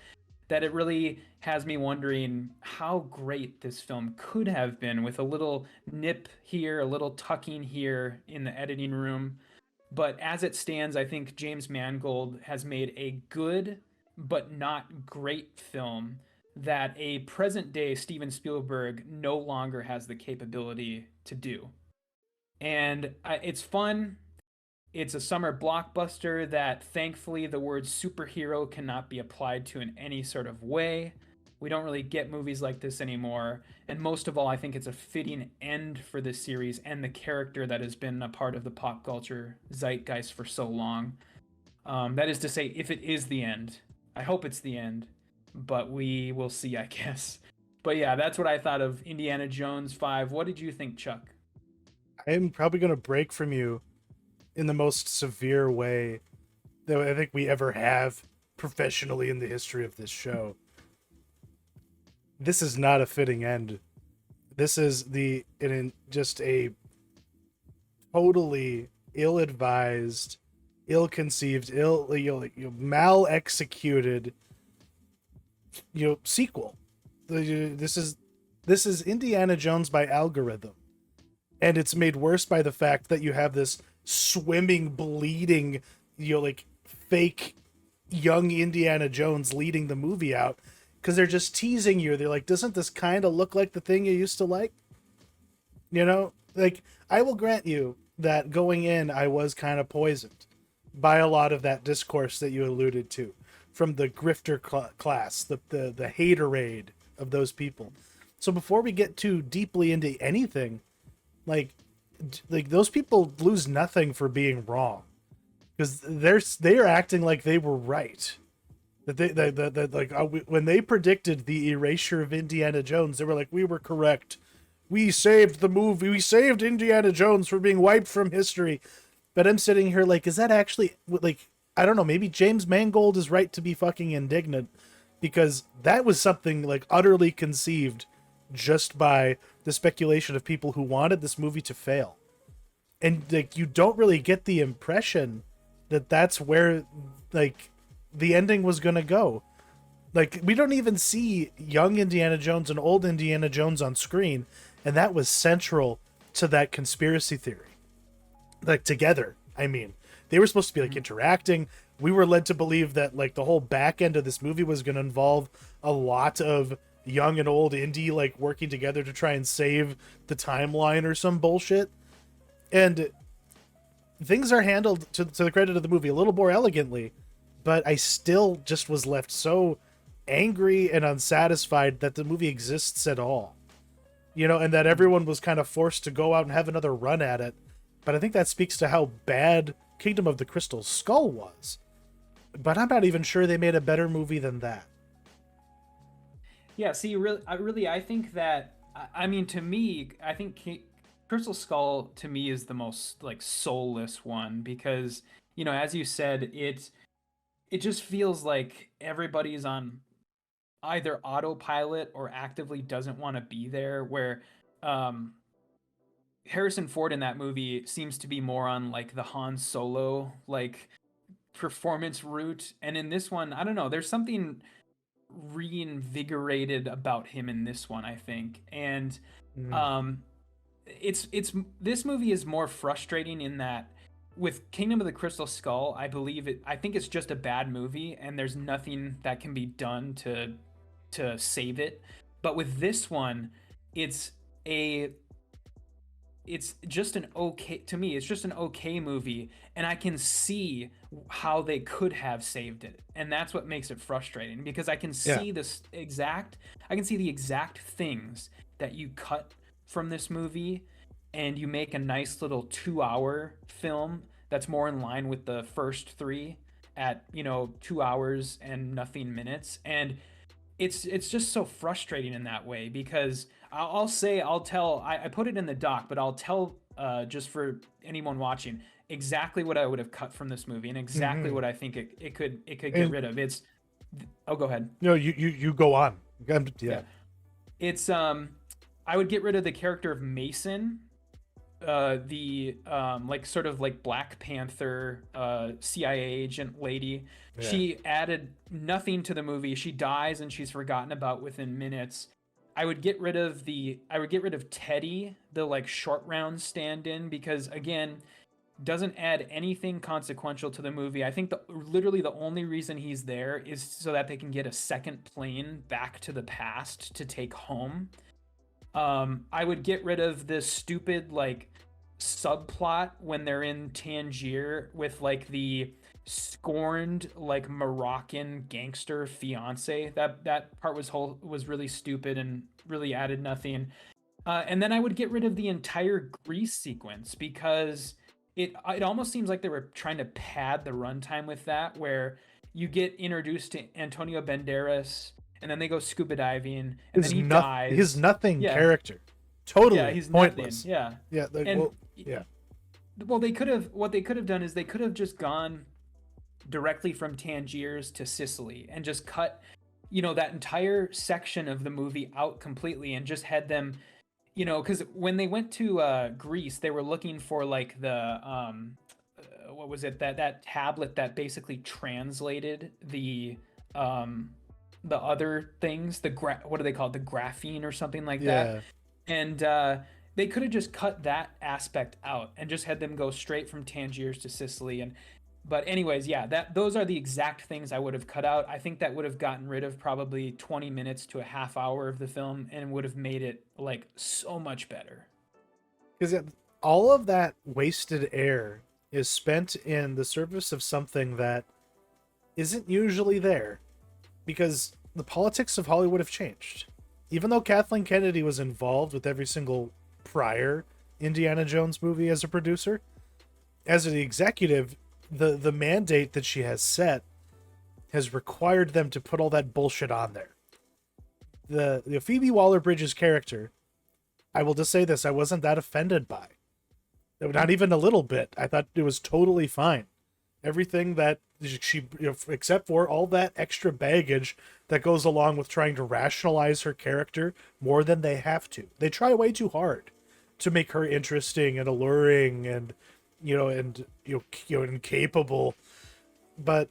that it really has me wondering how great this film could have been with a little nip here, a little tucking here in the editing room. But as it stands, I think James Mangold has made a good but not great film that a present day Steven Spielberg no longer has the capability to do. And it's fun. It's a summer blockbuster that thankfully the word superhero cannot be applied to in any sort of way. We don't really get movies like this anymore. And most of all, I think it's a fitting end for this series and the character that has been a part of the pop culture zeitgeist for so long. That is to say, if it is the end, I hope it's the end, but we will see, I guess. But yeah, that's what I thought of Indiana Jones 5. What did you think, Chuck? I'm probably going to break from you in the most severe way that I think we ever have professionally in the history of this show. This is not a fitting end. This is just a totally ill-advised, ill-conceived, mal-executed, sequel. This is Indiana Jones by algorithm, and it's made worse by the fact that you have this swimming, bleeding, fake young Indiana Jones leading the movie out, because they're just teasing you. They're like, doesn't this kind of look like the thing you used to like? I will grant you that going in, I was kind of poisoned by a lot of that discourse that you alluded to from the grifter class, the haterade of those people. So before we get too deeply into anything, like those people lose nothing for being wrong, because they're acting like they were right. When they predicted the erasure of Indiana Jones, they were like, we were correct. We saved the movie. We saved Indiana Jones from being wiped from history. But I'm sitting here like, is that actually, I don't know, maybe James Mangold is right to be fucking indignant, because that was something utterly conceived just by the speculation of people who wanted this movie to fail. And you don't really get the impression that that's where the ending was going to go. We don't even see young Indiana Jones and old Indiana Jones on screen, and that was central to that conspiracy theory. Together, I mean, they were supposed to be interacting. We were led to believe that the whole back end of this movie was going to involve a lot of young and old Indy working together to try and save the timeline or some bullshit. And things are handled, to the credit of the movie, a little more elegantly, but I still just was left so angry and unsatisfied that the movie exists at all. And that everyone was kind of forced to go out and have another run at it. But I think that speaks to how bad Kingdom of the Crystal Skull was. But I'm not even sure they made a better movie than that. Yeah, see, I think that, I mean, to me, I think Crystal Skull, to me, is the most, soulless one, because, as you said, it just feels like everybody's on either autopilot or actively doesn't want to be there, where Harrison Ford in that movie seems to be more on the Han Solo performance route, and in this one, I don't know, there's something reinvigorated about him in this one, I think. And it's this movie is more frustrating in that with Kingdom of the Crystal Skull, I think it's just a bad movie and there's nothing that can be done to save it. But with this one, it's just an okay, to me, it's just an okay movie, and I can see how they could have saved it. And that's what makes it frustrating, because I can see the exact things that you cut from this movie, and you make a nice little 2-hour film that's more in line with the first 3 at 2 hours and nothing minutes. And it's just so frustrating in that way, because I put it in the doc, but I'll tell just for anyone watching, exactly what I would have cut from this movie and exactly what I think it could get And rid of. It's oh, go ahead. you go on. Yeah. It's I would get rid of the character of Mason, the like sort of like Black Panther CIA agent lady. Yeah. She added nothing to the movie. She dies and she's forgotten about within minutes. I would get rid of Teddy, the like short round stand-in, because again, doesn't add anything consequential to the movie. I think literally the only reason he's there is so that they can get a second plane back to the past to take home. I would get rid of this stupid like subplot when they're in Tangier with like the scorned like Moroccan gangster fiance. That part was really stupid and really added nothing. And then I would get rid of the entire Grease sequence because it almost seems like they were trying to pad the runtime with that, where you get introduced to Antonio Banderas and then they go scuba diving and then he dies. His nothing character, totally he's pointless. Nothing. Yeah. Well, what they could have done is they could have just gone directly from Tangiers to Sicily and just cut, that entire section of the movie out completely and just had them, because when they went to Greece, they were looking for like the what was it, that tablet that basically translated the other things, what are they called, the graphene or something like that. And they could have just cut that aspect out and just had them go straight from Tangiers to Sicily. But anyways, those are the exact things I would have cut out. I think that would have gotten rid of probably 20 minutes to a half hour of the film and would have made it like so much better. Because all of that wasted air is spent in the service of something that isn't usually there, because the politics of Hollywood have changed. Even though Kathleen Kennedy was involved with every single prior Indiana Jones movie as a producer, as an executive, the mandate that she has set has required them to put all that bullshit on there. The Phoebe Waller-Bridge's character, I will just say this, I wasn't that offended by. Not even a little bit. I thought it was totally fine. Everything that she, except for all that extra baggage that goes along with trying to rationalize her character more than they have to. They try way too hard to make her interesting and alluring and and capable. And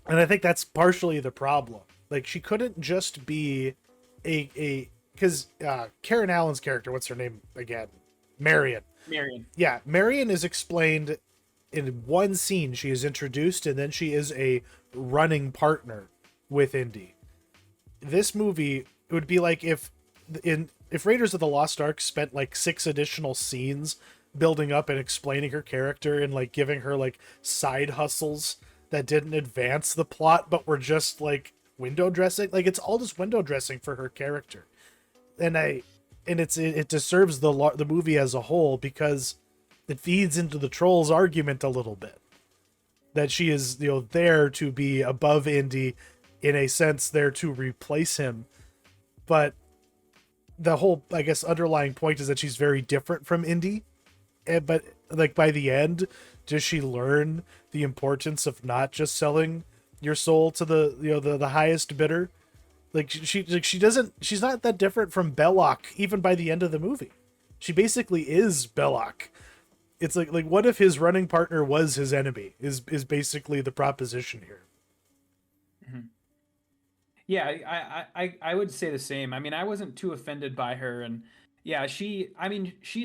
I think that's partially the problem. Like, she couldn't just be because Karen Allen's character, what's her name again? Marion. Yeah, Marion is explained in one scene. She is introduced, and then she is a running partner with Indy. This movie, it would be like if Raiders of the Lost Ark spent like 6 additional scenes building up and explaining her character and like giving her like side hustles that didn't advance the plot but were just like window dressing. Like, it's all just window dressing for her character. And it deserves the movie as a whole because it feeds into the Trolls argument a little bit, that she is there to be above Indy, in a sense there to replace him. But the whole, I guess, underlying point is that she's very different from Indy. But like, by the end, does she learn the importance of not just selling your soul to the highest bidder? Like, she's not that different from Belloc even by the end of the movie. She basically is Belloc. It's like what if his running partner was his enemy is basically the proposition here. Mm-hmm. Yeah, I would say the same. I mean, I wasn't too offended by her, and yeah, she's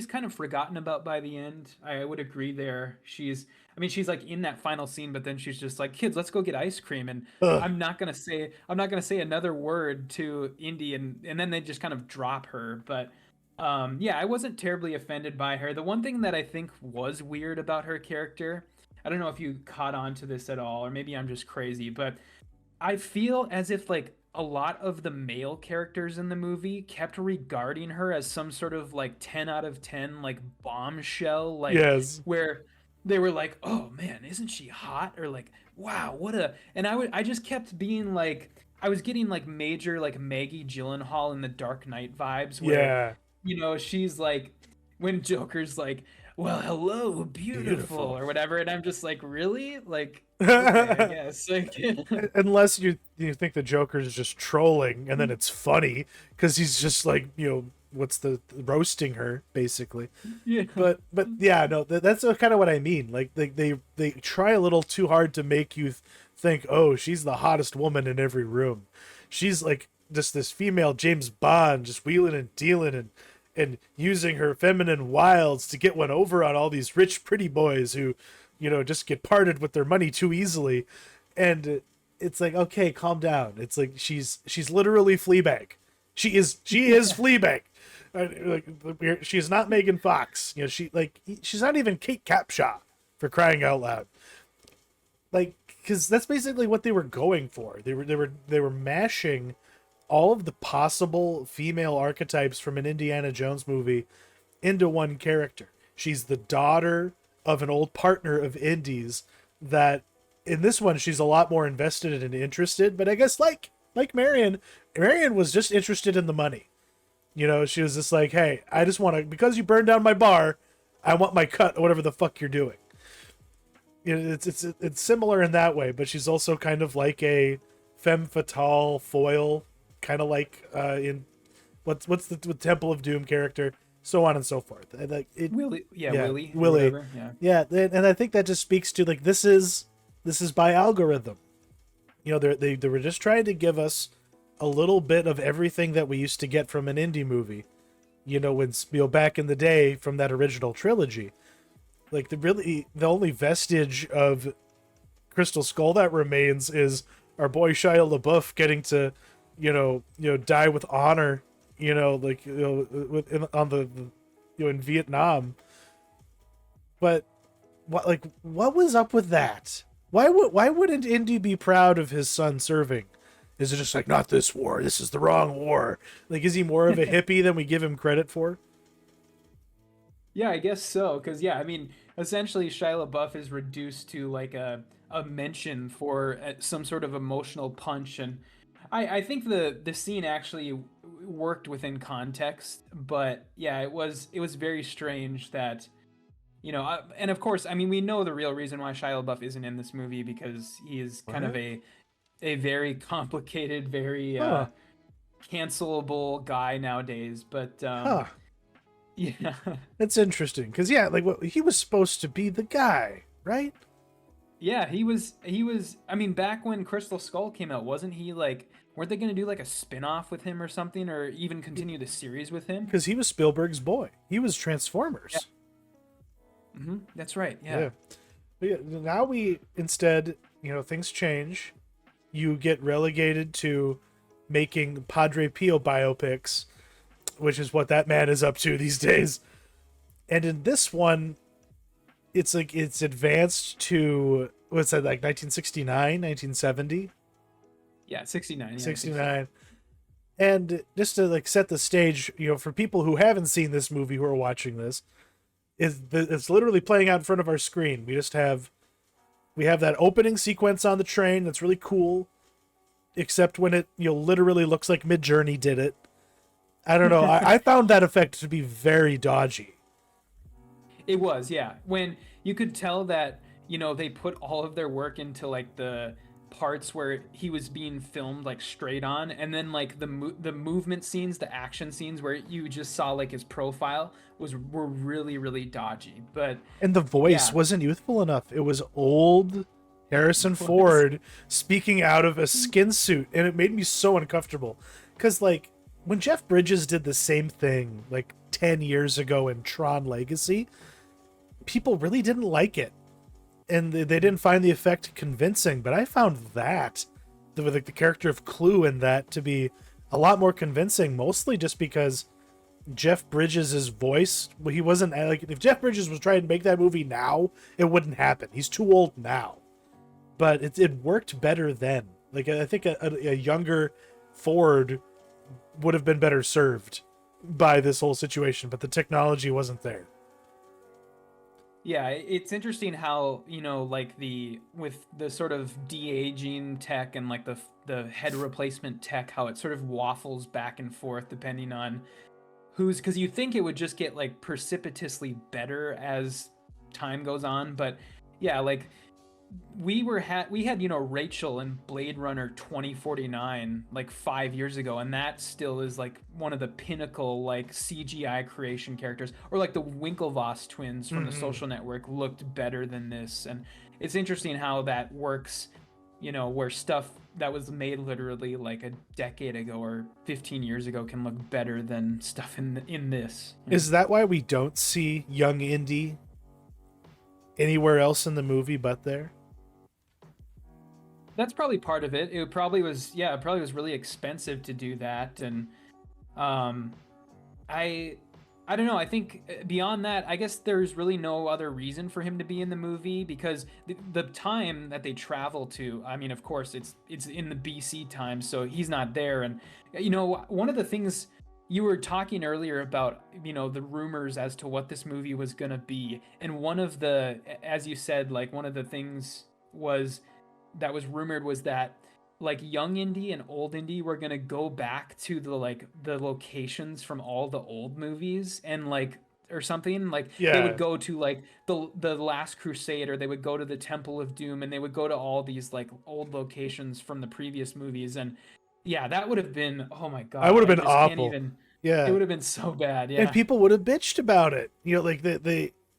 kind of forgotten about by the end. I would agree there. She's like in that final scene, but then she's just like, kids, let's go get ice cream. And I'm not gonna say another word to Indy, and then they just kind of drop her. But I wasn't terribly offended by her. The one thing that I think was weird about her character, I don't know if you caught on to this at all, or maybe I'm just crazy, but I feel as if like a lot of the male characters in the movie kept regarding her as some sort of like 10 out of 10 like bombshell, like, yes, where they were like, oh man, isn't she hot, or like, wow, and I just kept being like, I was getting like major like Maggie Gyllenhaal in The Dark Knight vibes, where she's like, when Joker's like, "Well, hello, beautiful," Beautiful. or whatever, and I'm just like, really? Like, okay, I guess. Like, Unless you think the Joker is just trolling, and then it's funny because he's just like, what's the roasting her basically. yeah, But yeah, no, that's kind of what I mean. Like they try a little too hard to make you think, oh, she's the hottest woman in every room. She's like just this female James Bond, just wheeling and dealing and using her feminine wiles to get one over on all these rich pretty boys who, just get parted with their money too easily. And it's like, okay, calm down. It's like she's literally Fleabag. She is Fleabag. Like, she is not Megan Fox. She's not even Kate Capshaw, for crying out loud. Like, because that's basically what they were going for. They were mashing all of the possible female archetypes from an Indiana Jones movie into one character. She's the daughter of an old partner of Indy's that in this one she's a lot more invested and interested, but I guess like Marion was just interested in the money. She was just like, "Hey, I just want to, because you burned down my bar, I want my cut or whatever the fuck you're doing." It's similar in that way, but she's also kind of like a femme fatale foil, kind of like in what's the Temple of Doom character, so on and so forth. And like Willie, Willie, Willie, whatever, yeah. And I think that just speaks to, like, this is by algorithm. They were just trying to give us a little bit of everything that we used to get from an indie movie. When back in the day from that original trilogy. Like, the only vestige of Crystal Skull that remains is our boy Shia LaBeouf getting to, die with honor, on the in Vietnam. But what was up with that? Why wouldn't Indy be proud of his son serving? Is it just like, not this war? This is the wrong war. Like, is he more of a hippie than we give him credit for? Yeah, I guess so. Because yeah, I mean, essentially, Shia LaBeouf is reduced to like a mention for some sort of emotional punch, and I think the scene actually worked within context, but yeah, it was very strange that and of course, I mean, we know the real reason why Shia LaBeouf isn't in this movie because he is kind of What? a very complicated, very Huh. cancelable guy nowadays. But Huh. yeah. That's interesting. Because, yeah, like, he was supposed to be the guy, right? Yeah, he was I mean, back when Crystal Skull came out, wasn't he like, weren't they going to do like a spin-off with him or something, or even continue the series with him? Because he was Spielberg's boy. He was Transformers. That's right. Yeah. Yeah. But yeah, now we instead, things change. You get relegated to making Padre Pio biopics, which is what that man is up to these days. And in this one, it's like it's advanced to, what's that, like 1969, 1970? Yeah, 69. Yeah, 69. And just to like set the stage, for people who haven't seen this movie who are watching this, it's literally playing out in front of our screen. We have that opening sequence on the train that's really cool, except when it literally looks like Midjourney did it. I don't know. I found that effect to be very dodgy. It was, yeah. When you could tell that, they put all of their work into like the parts where he was being filmed like straight on, and then like the movement scenes, the action scenes where you just saw like his profile were really really dodgy. But And the voice yeah, wasn't youthful enough. It was old Harrison Ford speaking out of a skin suit, and it made me so uncomfortable. Because, like, when Jeff Bridges did the same thing like 10 years ago in Tron Legacy, people really didn't like it. And they didn't find the effect convincing, but I found that the character of Clue in that to be a lot more convincing, mostly just because Jeff Bridges' voice, he wasn't like, if Jeff Bridges was trying to make that movie now, it wouldn't happen. He's too old now. But it worked better then. Like, I think a younger Ford would have been better served by this whole situation, but the technology wasn't there. yeah, it's interesting how, like with the sort of de-aging tech and like the head replacement tech, how it sort of waffles back and forth depending on who's, because you think it would just get like precipitously better as time goes on, but yeah, like we had, you know, Rachel in Blade Runner 2049 like 5 years ago, and that still is like one of the pinnacle like CGI creation characters. Or like the Winklevoss twins from The Social Network looked better than this. And it's interesting how that works, you know, where stuff that was made literally like a decade ago or 15 years ago can look better than stuff in this. Is that why we don't see young Indy anywhere else in the movie but there? That's probably part of it. It probably was, yeah, it probably was really expensive to do that. And um I don't know. I think beyond that, I guess there's really no other reason for him to be in the movie, because the time that they travel to, I mean, of course, it's in the BC time, so he's not there. And you know, one of the things you were talking earlier about, you know, the rumors as to what this movie was gonna be, and one of the, as you said, like one of the things was that was rumored was that like young Indy and old Indy were gonna go back to the like the locations from all the old movies, and like, or something, like they would Yeah. go to like the Last Crusade, or they would go to the Temple of Doom, and they would go to all these like old locations from the previous movies. And yeah, that would have been, oh my I god, would have I been just can't awful. even, it Yeah. would have been so bad. And Yeah. people would have bitched about it. You know, like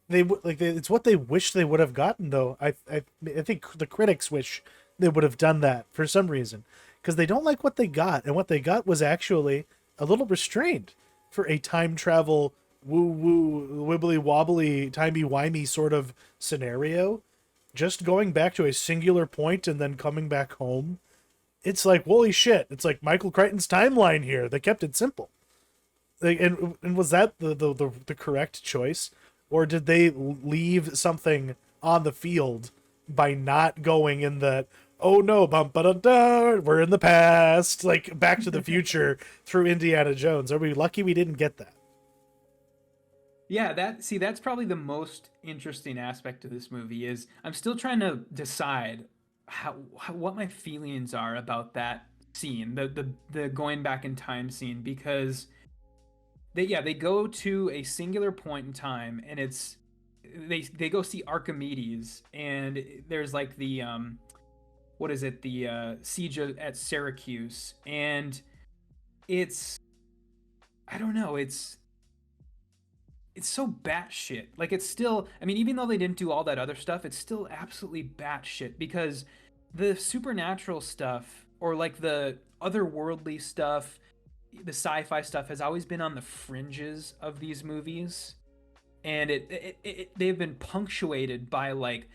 it's what they wish they would have gotten though. I think the critics wish they would have done that for some reason, because they don't like what they got, and what they got was actually a little restrained for a time travel woo woo wibbly wobbly timey wimey sort of scenario. Just going back to a singular point and then coming back home. It's like, holy shit! It's like Michael Crichton's timeline here. They kept it simple. Like, and was that the correct choice, or did they leave something on the field by not going in that? Oh no, bum ba da da, we're in the past, like Back to the Future through Indiana Jones. Are we lucky we didn't get that? Yeah, that's probably the most interesting aspect of this movie. Is I'm still trying to decide how what my feelings are about that scene, the going back in time scene, because they go to a singular point in time, and it's they go see Archimedes, and there's like the what is it, the siege at Syracuse, and it's, I don't know, it's so batshit. Like it's still, I mean, even though they didn't do all that other stuff, it's still absolutely batshit, because the supernatural stuff, or like the otherworldly stuff, the sci-fi stuff has always been on the fringes of these movies, and they've been punctuated by like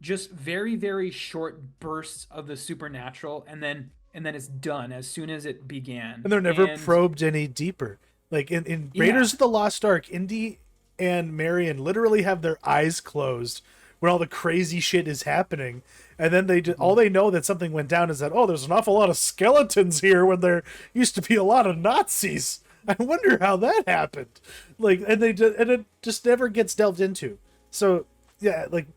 just very very short bursts of the supernatural, and then it's done as soon as it began. And they're never And probed any deeper. Like in yeah. Raiders of the Lost Ark, Indy and Marion literally have their eyes closed when all the crazy shit is happening, and then all they know that something went down is that, oh, there's an awful lot of skeletons here when there used to be a lot of Nazis. I wonder how that happened. Like, and it just never gets delved into. So yeah, like,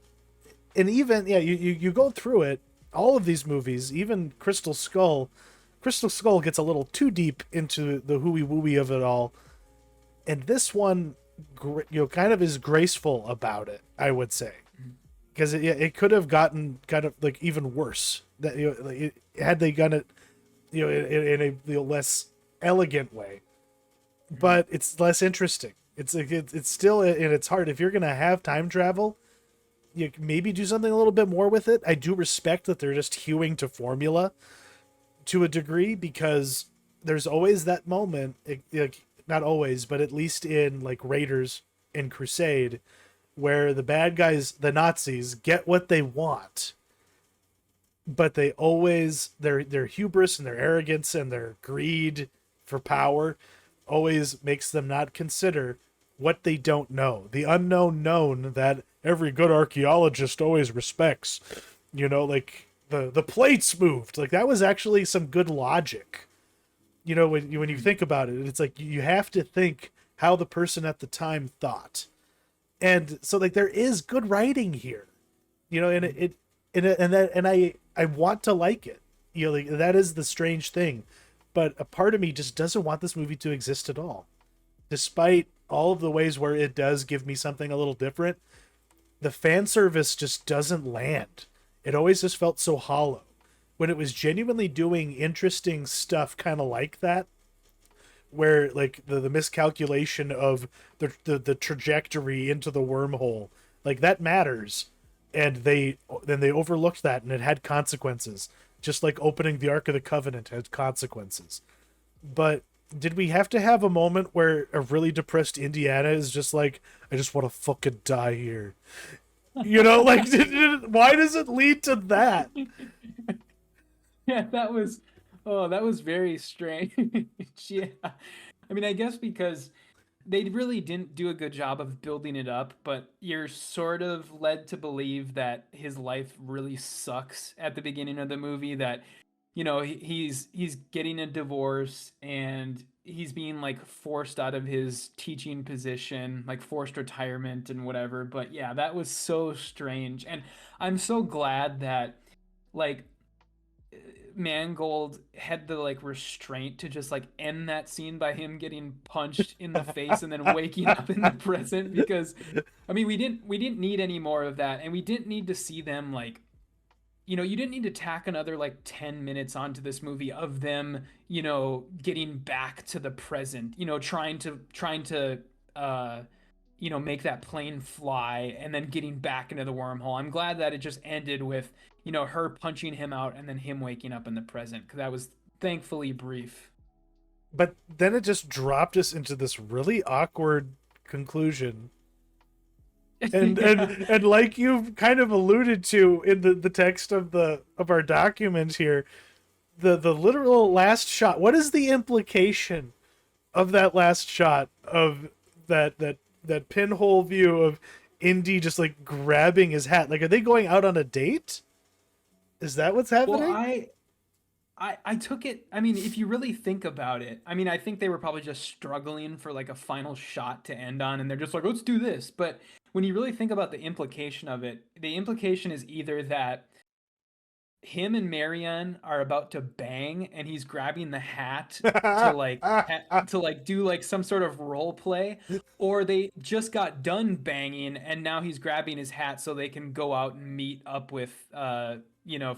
and even yeah, you go through it, all of these movies, even Crystal Skull. Crystal Skull gets a little too deep into the hooey wooey of it all, and this one, kind of is graceful about it, I would say, because it could have gotten kind of like even worse. That, you know, like had they done it, you know, in a, you know, less elegant way, but it's less interesting. It's like it's still in its heart. If you're gonna have time travel, you maybe do something a little bit more with it. I do respect that they're just hewing to formula to a degree, because there's always that moment, like, not always, but at least in like Raiders and Crusade, where the bad guys, the Nazis, get what they want, but they always, their hubris and their arrogance and their greed for power always makes them not consider what they don't know, the unknown known that every good archaeologist always respects. You know, like the plates moved. Like that was actually some good logic. You know, when you think about it, it's like you have to think how the person at the time thought, and so like there is good writing here. You know, and I want to like it. You know, like that is the strange thing, but a part of me just doesn't want this movie to exist at all. despite all of the ways where it does give me something a little different, the fan service just doesn't land. It always just felt so hollow. When it was genuinely doing interesting stuff kind of like that, where like the miscalculation of the trajectory into the wormhole, like that matters, and they overlooked that, and it had consequences, just like opening the Ark of the Covenant had consequences. But did we have to have a moment where a really depressed Indiana is just like, I just want to fucking die here? You know, like, why does it lead to that? Yeah, that was very strange. Yeah. I mean, I guess because they really didn't do a good job of building it up, but you're sort of led to believe that his life really sucks at the beginning of the movie, that he's getting a divorce and he's being like forced out of his teaching position, like forced retirement and whatever. But yeah, that was so strange. And I'm so glad that like Mangold had the like restraint to just like end that scene by him getting punched in the face and then waking up in the present, because I mean we didn't need any more of that, and we didn't need to see them like, you didn't need to tack another like 10 minutes onto this movie of them, getting back to the present, trying to make that plane fly and then getting back into the wormhole. I'm glad that it just ended with, her punching him out and then him waking up in the present, because that was thankfully brief. But then it just dropped us into this really awkward conclusion. And Yeah. and like you've kind of alluded to in the text of our document here, the literal last shot. What is the implication of that last shot of that pinhole view of Indy just like grabbing his hat? Like, are they going out on a date? Is that what's Well, happening? I took it. I mean, if you really think about it, I mean, I think they were probably just struggling for like a final shot to end on, and they're just like, let's do this. But when you really think about the implication of it, the implication is either that him and Marianne are about to bang, and he's grabbing the hat to like do like some sort of role play, or they just got done banging and now he's grabbing his hat so they can go out and meet up with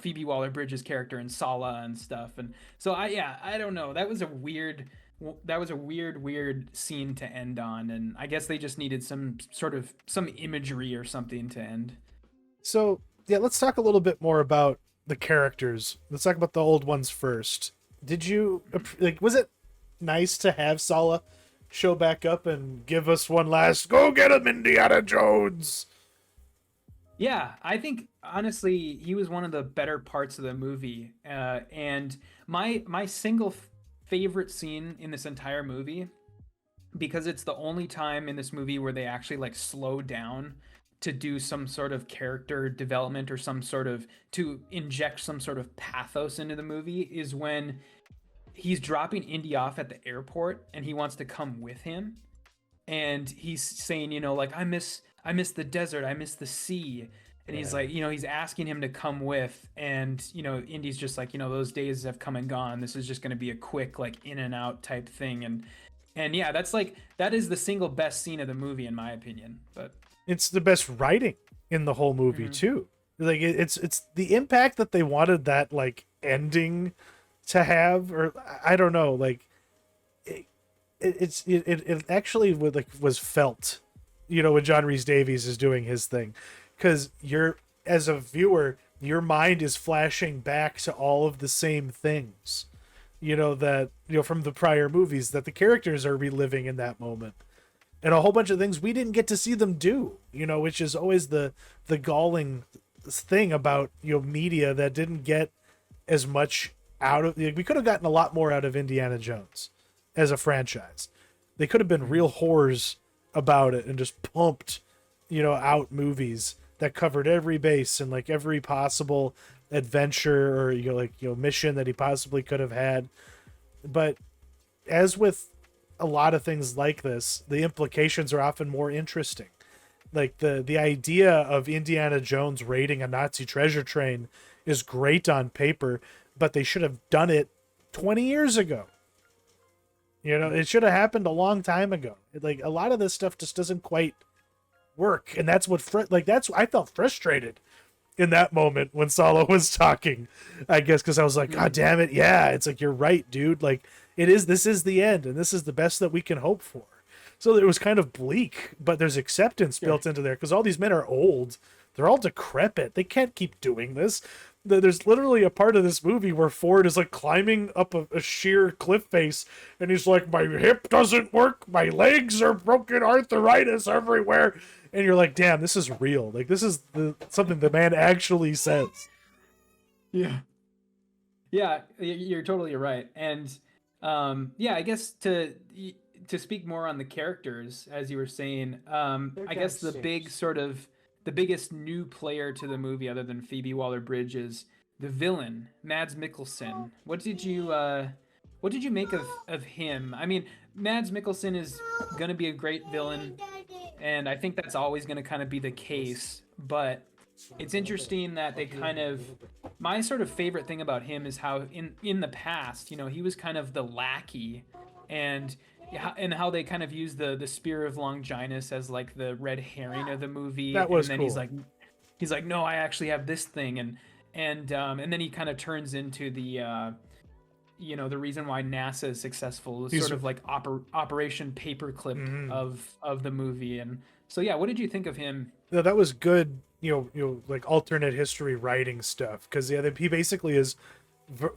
Phoebe Waller-Bridge's character and Sala and stuff. And so I don't know, that was a weird scene to end on, and I guess they just needed some imagery or something to end. So yeah, let's talk a little bit more about the characters. Let's talk about the old ones first. Did you like? Was it nice to have Sala show back up and give us one last "Go get him, Indiana Jones"? Yeah, I think honestly he was one of the better parts of the movie. And my single favorite scene in this entire movie, because it's the only time in this movie where they actually like slow down to do some sort of character development or some sort of to inject some sort of pathos into the movie, is when he's dropping Indy off at the airport and he wants to come with him, and he's saying, like, I miss the desert, I miss the sea. And he's like, he's asking him to come with, and Indy's just like, those days have come and gone, this is just going to be a quick like in and out type thing. And yeah, that is the single best scene of the movie in my opinion. But It's the best writing in the whole movie too. Like it's the impact that they wanted that like ending to have, or I don't know, like it actually was felt, when John Rhys Davies is doing his thing, because you're, as a viewer, your mind is flashing back to all of the same things, that from the prior movies that the characters are reliving in that moment, and a whole bunch of things we didn't get to see them do, which is always the galling thing about media that didn't get as much out of. We could have gotten a lot more out of Indiana Jones as a franchise. They could have been real whores about it and just pumped out movies that covered every base and like every possible adventure or mission that he possibly could have had. But as with a lot of things like this, the implications are often more interesting. Like the idea of Indiana Jones raiding a Nazi treasure train is great on paper, but they should have done it 20 years ago. You know, it should have happened a long time ago. Like a lot of this stuff just doesn't quite work, and that's what I felt frustrated in that moment when Solo was talking. I guess because I was like, God damn it, yeah. It's like, you're right, dude. Like this is the end, and this is the best that we can hope for. So it was kind of bleak, but there's acceptance built into there because all these men are old. They're all decrepit. They can't keep doing this. There's literally a part of this movie where Ford is like climbing up a sheer cliff face, and he's like, my hip doesn't work, my legs are broken, arthritis everywhere. And you're like, damn, this is real. Like, this is something the man actually says. Yeah. Yeah, you're totally right. And yeah, I guess to speak more on the characters, as you were saying, I guess the biggest new player to the movie, other than Phoebe Waller-Bridge, is the villain, Mads Mikkelsen. What did you make of him? I mean, Mads Mikkelsen is gonna be a great villain, and I think that's always gonna kind of be the case. But it's interesting that they kind of, my sort of favorite thing about him is how in the past, he was kind of the lackey, and how they kind of use the Spear of Longinus as like the red herring of the movie. That was and then cool. he's like, no, I actually have this thing, and then he kind of turns into the the reason why NASA is successful is sort of like Operation Paperclip of the movie. And so yeah, what did you think of him? No, that was good. Like alternate history writing stuff, because he basically is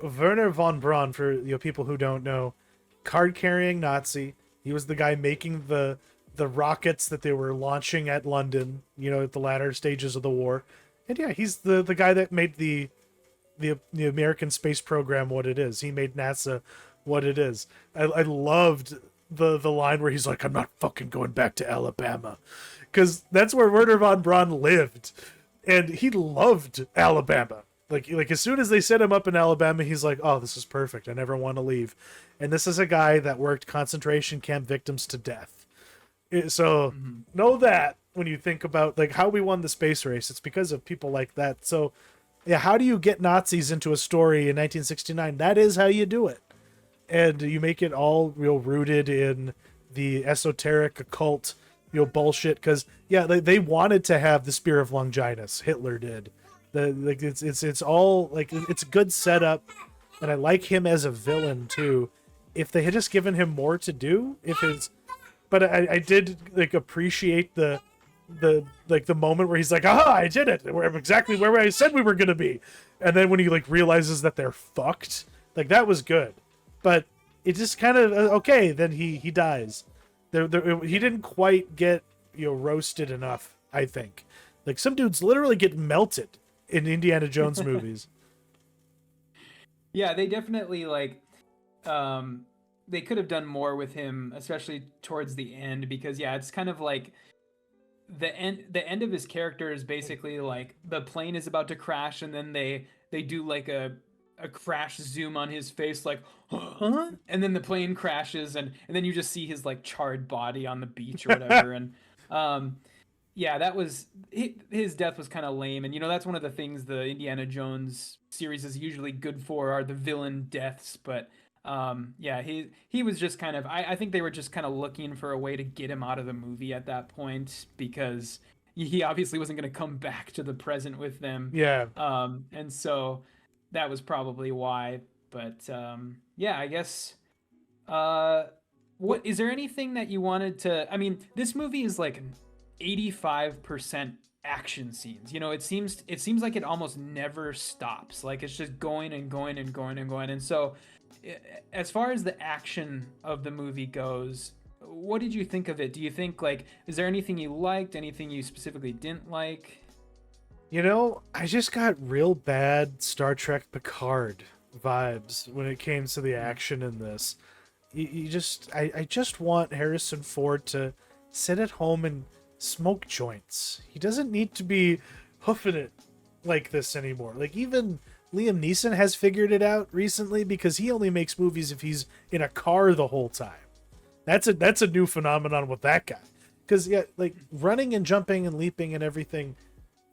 Werner von Braun, for people who don't know, card carrying Nazi. He was the guy making the rockets that they were launching at London, at the latter stages of the war. And yeah, he's the guy that made the American space program what it is. He made NASA what it is. I loved the line where he's like, I'm not fucking going back to Alabama, because that's where Werner von Braun lived, and he loved Alabama. Like as soon as they set him up in Alabama, he's like, oh, this is perfect. I never want to leave. And this is a guy that worked concentration camp victims to death. So know that when you think about like how we won the space race, it's because of people like that. So yeah, how do you get Nazis into a story in 1969? That is how you do it. And you make it all real rooted in the esoteric occult, bullshit. Because yeah, they wanted to have the Spear of Longinus. Hitler did. It's all like, it's a good setup, and I like him as a villain too. If they had just given him more to do, but I did like appreciate the moment where he's like, aha, I did it. We're exactly where I said we were gonna be. And then when he like realizes that they're fucked, like that was good. But it just kind of okay. Then he dies. He didn't quite get roasted enough. I think like some dudes literally get melted in Indiana Jones movies. Yeah, they definitely they could have done more with him, especially towards the end, because yeah, it's kind of like the end of his character is basically like the plane is about to crash, and then they do like a crash zoom on his face, like, huh? And then the plane crashes, and then you just see his like charred body on the beach or whatever. And yeah, that was his death was kind of lame. And that's one of the things the Indiana Jones series is usually good for, are the villain deaths. But yeah, he was just kind of, I think they were just kind of looking for a way to get him out of the movie at that point, because he obviously wasn't going to come back to the present with them. Yeah. And so that was probably why. But yeah, I guess what is there anything that you wanted to, I mean, this movie is like 85% action scenes. It seems like it almost never stops. Like it's just going and going and going and going. And so as far as the action of the movie goes, what did you think of it? Do you think, like, is there anything you liked, anything you specifically didn't like? I just got real bad Star Trek Picard vibes when it came to the action in this. I just want Harrison Ford to sit at home and smoke joints. He doesn't need to be hoofing it like this anymore. Like, even Liam Neeson has figured it out recently, because he only makes movies if he's in a car the whole time. That's a new phenomenon with that guy. Because yeah, like running and jumping and leaping and everything,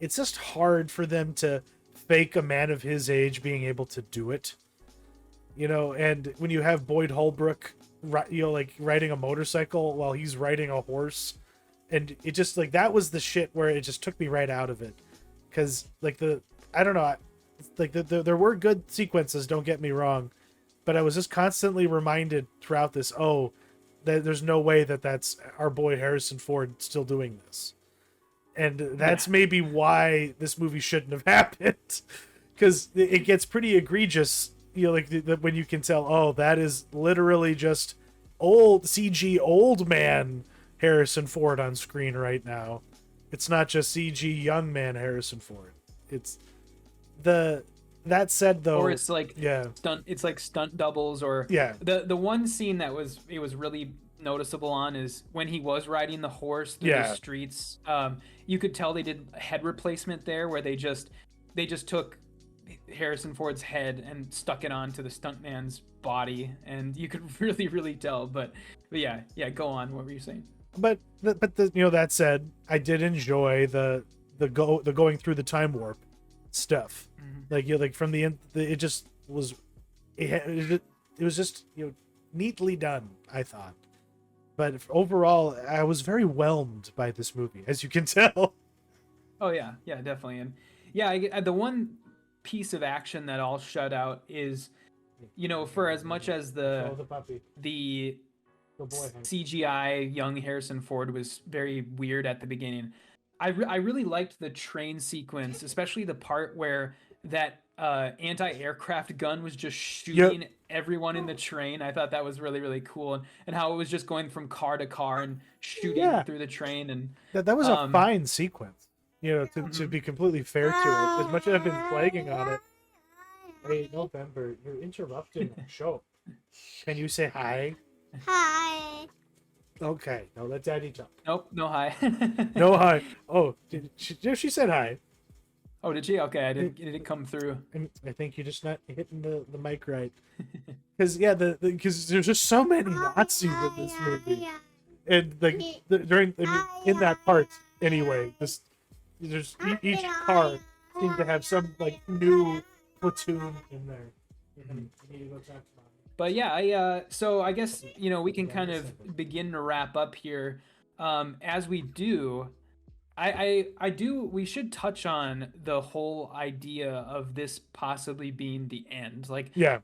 it's just hard for them to fake a man of his age being able to do it. And when you have Boyd Holbrook like riding a motorcycle while he's riding a horse, and it just like that was the shit where it just took me right out of it, because like I don't know, like there were good sequences, don't get me wrong, but I was just constantly reminded throughout this, oh, that there's no way that's our boy Harrison Ford still doing this, and that's maybe why this movie shouldn't have happened, because it gets pretty egregious, like when you can tell, oh, that is literally just old CG old man Harrison Ford on screen right now. It's not just CG young man Harrison Ford. It's that said though, or it's like stunt doubles, or the one scene that was really noticeable on is when he was riding the horse through the streets. You could tell they did head replacement there, where they just took Harrison Ford's head and stuck it onto the stuntman's body, and you could really tell. But yeah, go on. What were you saying? But that said, I did enjoy the going through the time warp stuff. Mm-hmm. Like from the end, it just was it was just neatly done, I thought. But overall, I was very whelmed by this movie, as you can tell. Oh yeah, definitely. And yeah, the one piece of action that I'll shut out is, for as much as the CGI young Harrison Ford was very weird at the beginning, I really liked the train sequence, especially the part where that anti-aircraft gun was just shooting everyone in the train. I thought that was really cool, and how it was just going from car to car and shooting through the train. And that was a fine sequence, to be completely fair to it. As much as I've been flagging on it. Hey, November, you're interrupting the show. Can you say hi? Hi. Okay, no, let Daddy talk. Nope, no hi. No hi. Oh, she said hi. Oh, did she? Okay, it didn't come through. I think you're just not hitting the mic right. Because because there's just so many Nazis in this movie, and like in that part anyway. There's each car seems to have some like new platoon in there. Mm-hmm. You need to go talk to Mom. But yeah, so I guess we can kind of begin to wrap up here. As we do, we should touch on the whole idea of this possibly being the end. Like, do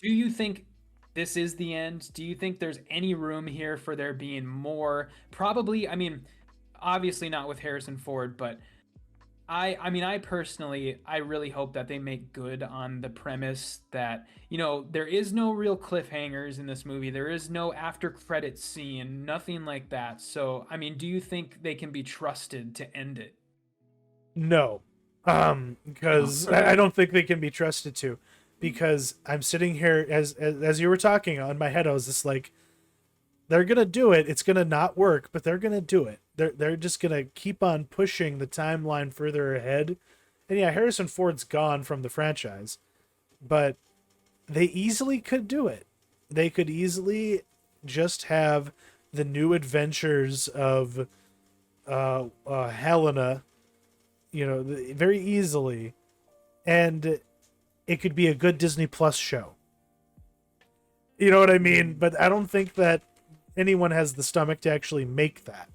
you think this is the end? Do you think there's any room here for there being more? Probably. I mean, obviously not with Harrison Ford, but I personally, I really hope that they make good on the premise that, there is no real cliffhangers in this movie. There is no after credits scene, nothing like that. So, I mean, do you think they can be trusted to end it? No. Because I don't think they can be trusted to, because I'm sitting here as you were talking on my head, I was just like, they're going to do it. It's going to not work, but they're going to do it. They're just going to keep on pushing the timeline further ahead. And yeah, Harrison Ford's gone from the franchise, but they easily could do it. They could easily just have the new adventures of Helena, very easily. And it could be a good Disney Plus show. You know what I mean? But I don't think that anyone has the stomach to actually make that.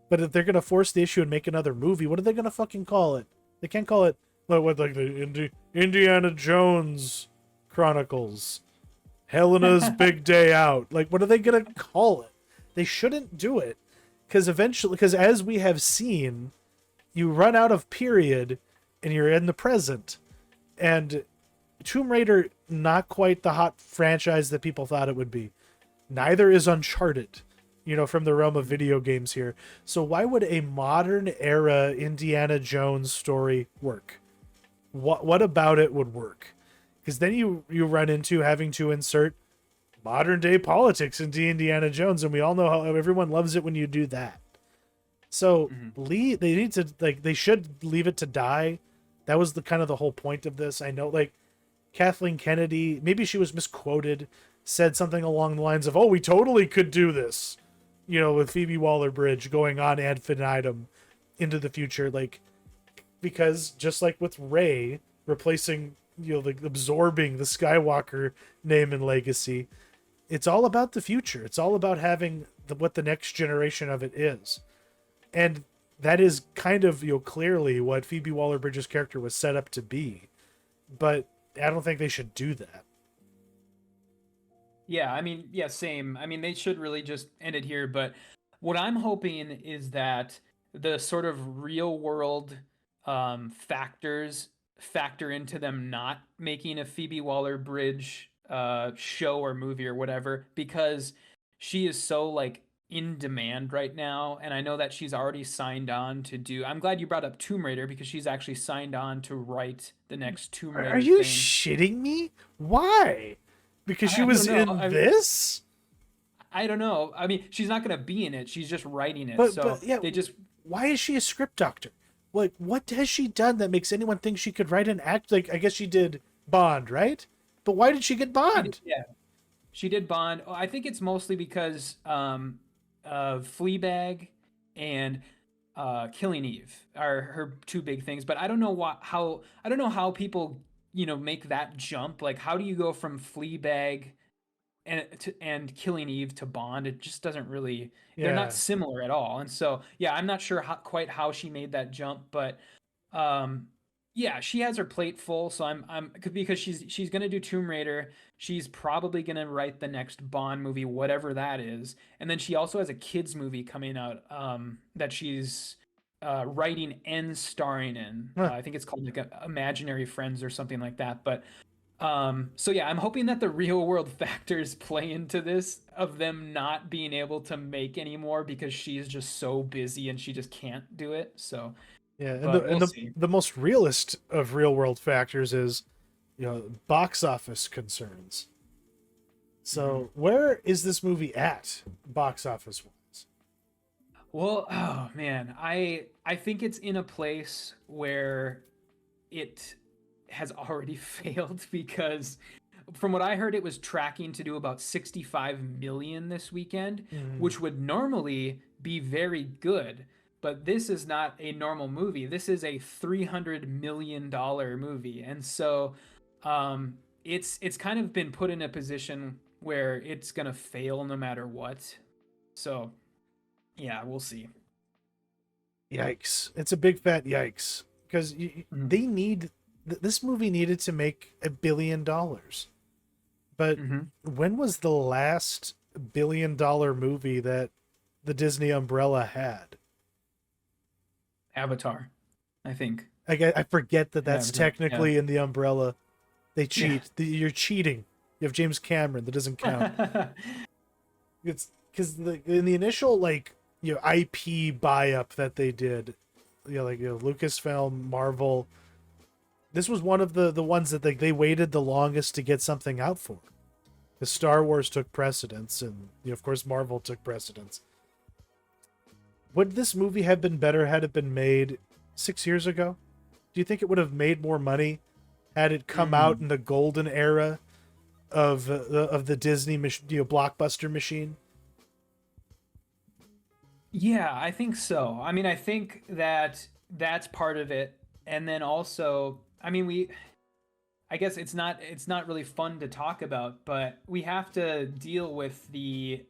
But if they're gonna force the issue and make another movie, what are they gonna fucking call it? They can't call it like the Indiana Jones Chronicles, Helena's Big Day Out. Like, what are they gonna call it? They shouldn't do it, because as we have seen, you run out of period and you're in the present. And Tomb Raider, not quite the hot franchise that people thought it would be. Neither is Uncharted, from the realm of video games here. So why would a modern era Indiana Jones story work? What about it would work? Because then you run into having to insert modern day politics into Indiana Jones, and we all know how everyone loves it when you do that. So they need to, they should leave it to die. That was the kind of the whole point of this. I know, Kathleen Kennedy, maybe she was misquoted, said something along the lines of, "Oh, we totally could do this," with Phoebe Waller-Bridge going on ad infinitum into the future, because just like with Rey replacing, absorbing the Skywalker name and legacy, it's all about the future. It's all about having what the next generation of it is. And that is kind of, clearly what Phoebe Waller-Bridge's character was set up to be. But I don't think they should do that. Yeah, I mean, yeah, same. I mean, they should really just end it here, but what I'm hoping is that the sort of real world factors factor into them not making a Phoebe Waller-Bridge show or movie or whatever, because she is so like in demand right now, and I know that she's already signed on to do. I'm glad you brought up Tomb Raider because she's actually signed on to write the next Tomb Are Raider you thing. shitting me? Why? Because she I was don't know. in this? I don't know. I mean, she's not going to be in it. She's just writing it. But So yeah, they just why is she a script doctor? Like, what has she done that makes anyone think she could write an act? Like, I guess she did Bond, right? But why did she get Bond? yeah, she did Bond. Oh, I think it's mostly because of Fleabag and Killing Eve are her two big things. But I don't know how I don't know how people make that jump. Like, how do you go from Fleabag and Killing Eve to Bond? It just doesn't really. They're not Yeah. similar at all. And so yeah, I'm not sure quite how she made that jump, but um, yeah, she has her plate full. So I'm because she's gonna do Tomb Raider. She's probably gonna write the next Bond movie, whatever that is. And then she also has a kids movie coming out that she's writing and starring in. Huh. I think it's called like Imaginary Friends or something like that. But so yeah, I'm hoping that the real world factors play into this of them not being able to make anymore because she's just so busy and she just can't do it. So, Yeah, and the but and we'll the see. the most realist of real world factors is, box office concerns. hmm So where is this movie at box office wise? Well, oh man, I think it's in a place where it has already failed because from what I heard, it was tracking to do about 65 million this weekend, Mm, which would normally be very good. But this is not a normal movie. This is a $300 million movie, and so it's kind of been put in a position where it's gonna fail no matter what. So yeah, we'll see. yikes! It's a big fat yikes because Mm-hmm. they need this movie needed to make $1 billion. But Mm-hmm. when was the last $1 billion movie that the Disney umbrella had? Avatar, I think. I forget that that's Avatar. Yeah. technically in the umbrella. They Yeah. cheat. You're cheating. You have James Cameron. That doesn't count. It's because in the initial IP buy up that they did, Lucasfilm, Marvel. This was one of the ones that they waited the longest to get something out for. The Star Wars took precedence, and of course Marvel took precedence. Would this movie have been better had it been made 6 years ago? Do you think it would have made more money had it come out Mm. in the golden era of the Disney blockbuster machine? Yeah, I think so. I mean, I think that that's part of it. And then also, I mean, I guess it's not really fun to talk about, but we have to deal with the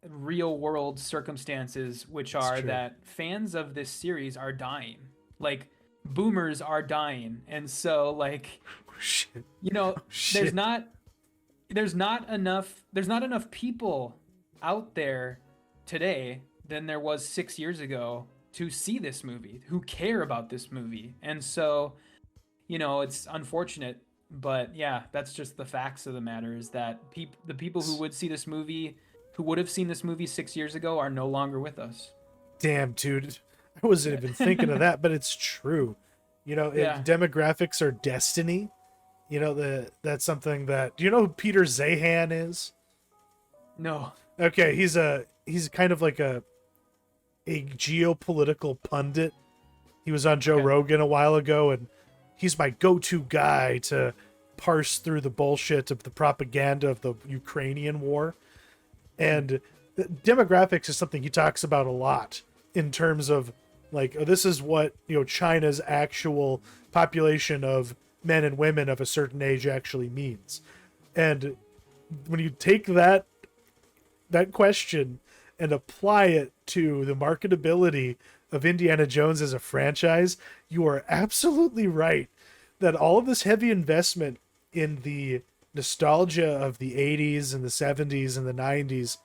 real world circumstances, which It's are true. that fans of this series are dying. Like boomers are dying. And so like, Oh, shit. you know, Oh, there's shit. not there's not enough people out there today than there was 6 years ago to see this movie, who care about this movie. And so, it's unfortunate, but yeah, that's just the facts of the matter is that the people who would see this movie, who would have seen this movie 6 years ago, are no longer with us. Damn, dude. I wasn't even thinking of that, but it's true. Yeah. Demographics are destiny. That's something that. Do you know who Peter Zahan is? No. Okay, he's kind of like a geopolitical pundit. He was on Joe Okay. Rogan a while ago, and he's my go-to guy to parse through the bullshit of the propaganda of the Ukrainian war. And the demographics is something he talks about a lot in terms of like, oh, this is what China's actual population of men and women of a certain age actually means. And when you take that that question and apply it to the marketability of Indiana Jones as a franchise, you are absolutely right that all of this heavy investment in the nostalgia of the 80s and the 70s and the 90s,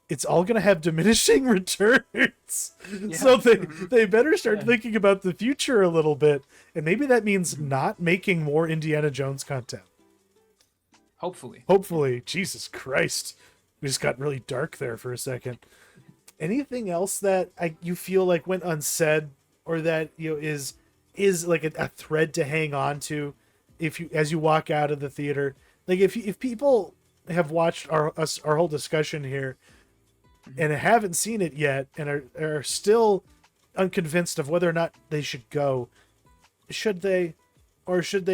it's all going to have diminishing returns. Yeah. So they better start thinking about the future a little bit. And maybe that means not making more Indiana Jones content. Hopefully. Jesus Christ. We just got really dark there for a second. Anything else that you feel like went unsaid, or that is like a thread to hang on to as you walk out of the theater? Like if people have watched our whole discussion here and haven't seen it yet and are still unconvinced of whether or not they should go, should they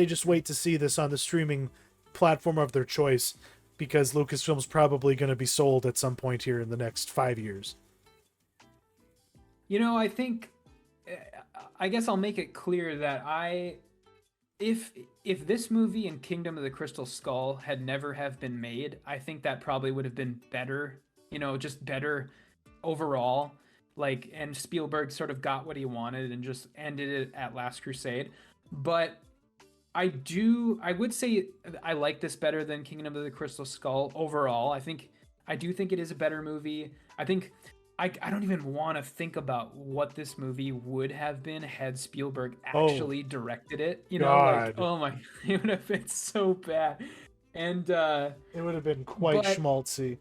just wait to see this on the streaming platform of their choice, because Lucasfilm's probably going to be sold at some point here in the next 5 years? I think, I guess I'll make it clear that if this movie and Kingdom of the Crystal Skull had never have been made, I think that probably would have been better, just better overall. Like, and Spielberg sort of got what he wanted and just ended it at Last Crusade. But I would say I like this better than Kingdom of the Crystal Skull overall. I do think it is a better movie. I think I don't even want to think about what this movie would have been had Spielberg actually directed it. Oh my, it would have been so bad. And it would have been quite schmaltzy.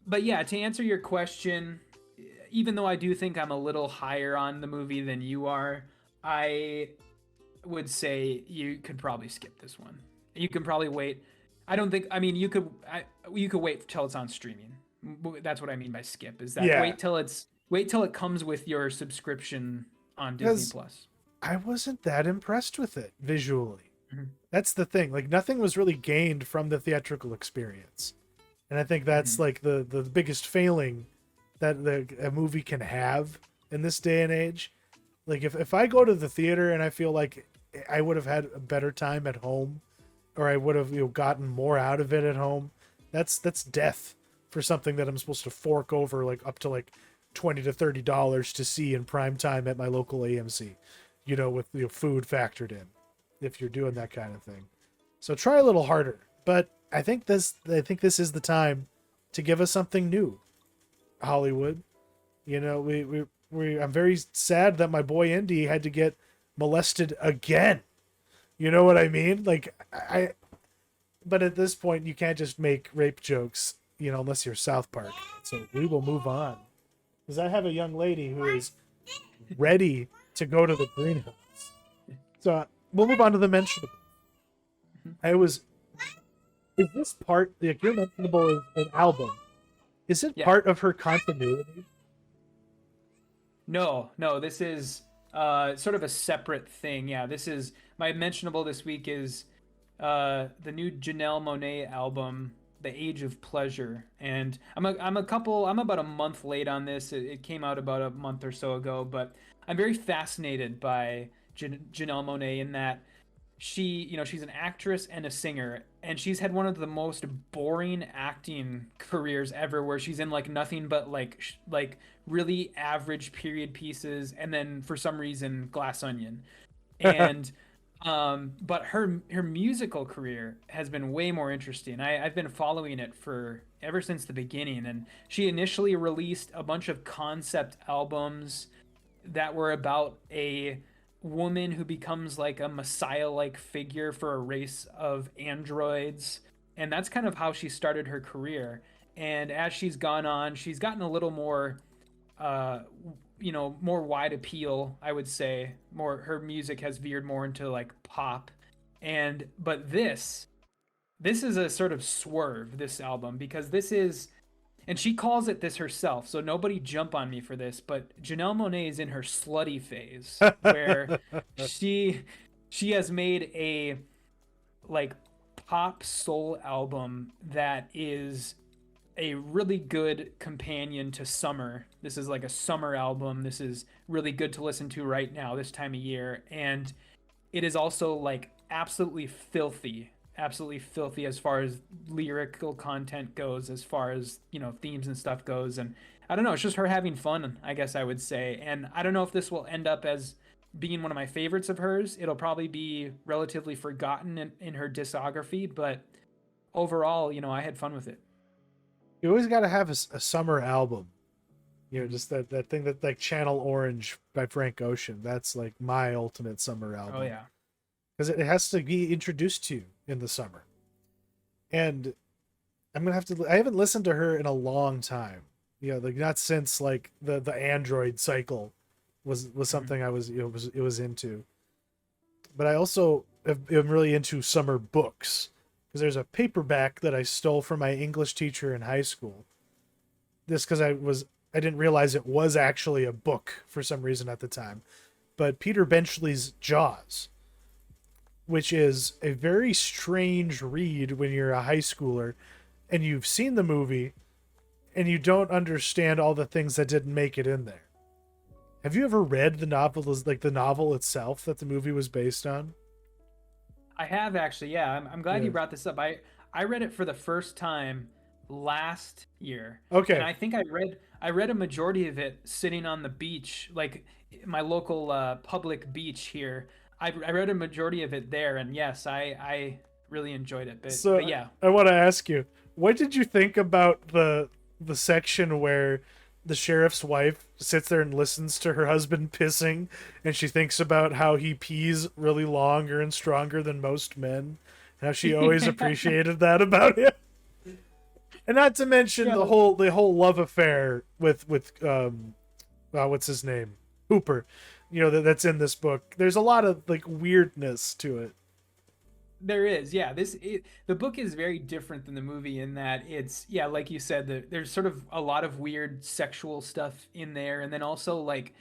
But yeah, to answer your question, even though I do think I'm a little higher on the movie than you are, I would say you could probably skip this one. You can probably wait. You could wait till it's on streaming. That's what I mean by skip, is that wait till it comes with your subscription on Disney Plus. I wasn't that impressed with it visually. Mm-hmm. That's the thing. Like, nothing was really gained from the theatrical experience. And I think that's like the biggest failing that a movie can have in this day and age. Like, if I go to the theater and I feel like I would have had a better time at home, or I would have gotten more out of it at home, that's death for something that I'm supposed to fork over like up to like $20 to $30 to see in prime time at my local AMC, with food factored in, if you're doing that kind of thing. So try a little harder. But I think this is the time to give us something new, Hollywood. I'm very sad that my boy Indy had to get molested again. You know what I mean? Like, but at this point you can't just make rape jokes, unless you're South Park. So we will move on, because I have a young lady who is ready to go to the greenhouse. So we'll move on to the mentionable. Is this part, like, your mentionable is an album? Is it part of her continuity? No, this is sort of a separate thing. Yeah, this is my mentionable this week is the new Janelle Monáe album, The Age of Pleasure. And I'm about a month late on this. It came out about a month or so ago, but I'm very fascinated by Janelle Monáe in that she's an actress and a singer, and she's had one of the most boring acting careers ever, where she's in like nothing but like really average period pieces, and then for some reason Glass Onion. And but her musical career has been way more interesting. I've been following it ever since the beginning, and she initially released a bunch of concept albums that were about a woman who becomes like a messiah-like figure for a race of androids, and that's kind of how she started her career. And as she's gone on, she's gotten a little more more wide appeal, I would say. Her music has veered more into like pop. But this is a sort of swerve, this album, because this is, and she calls it this herself, so nobody jump on me for this, but Janelle Monáe is in her slutty phase, where she has made a like pop soul album that is a really good companion to summer. This is like a summer album. This is really good to listen to right now, this time of year. And it is also like absolutely filthy absolutely filthy as far as lyrical content goes, as far as, themes and stuff goes. And I don't know, it's just her having fun, I guess I would say. And I don't know if this will end up as being one of my favorites of hers. It'll probably be relatively forgotten in her discography, but overall, I had fun with it. You always got to have a summer album. Just that thing that like Channel Orange by Frank Ocean. That's like my ultimate summer album. Oh yeah. Because it has to be introduced to you in the summer. And I'm gonna have to. I haven't listened to her in a long time. Like not since like the Android cycle was something I was it was into. But I also am really into summer books because there's a paperback that I stole from my English teacher in high school. This because I didn't realize it was actually a book for some reason at the time. But Peter Benchley's Jaws, which is a very strange read when you're a high schooler and you've seen the movie and you don't understand all the things that didn't make it in there. Have you ever read the novel itself that the movie was based on? I have actually, yeah. I'm glad Yeah. you brought this up. I read it for the first time last year. Okay. And I think I read a majority of it sitting on the beach, like my local public beach here. I read a majority of it there, and yes, I really enjoyed it. But yeah, I want to ask you, what did you think about the section where the sheriff's wife sits there and listens to her husband pissing, and she thinks about how he pees really longer and stronger than most men, and how she always appreciated that about him? And not to mention the whole love affair with what's his name, Hooper, that's in this book. There's a lot of like weirdness to it. there is. Yeah, the book is very different than the movie in that it's, yeah, like you said, there's sort of a lot of weird sexual stuff in there, and then also like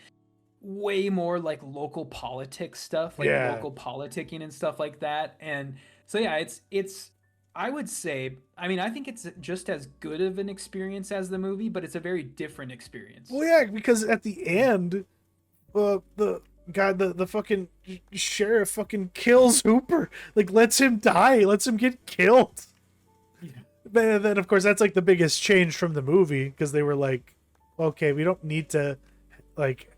way more like local politics stuff, like local politicking and stuff like that. And so yeah, it's I would say, I mean, I think it's just as good of an experience as the movie, but it's a very different experience. Well, yeah, because at the end, the fucking sheriff fucking kills Hooper, like lets him die, lets him get killed. Yeah. But then, of course, that's like the biggest change from the movie because they were like, okay, we don't need to like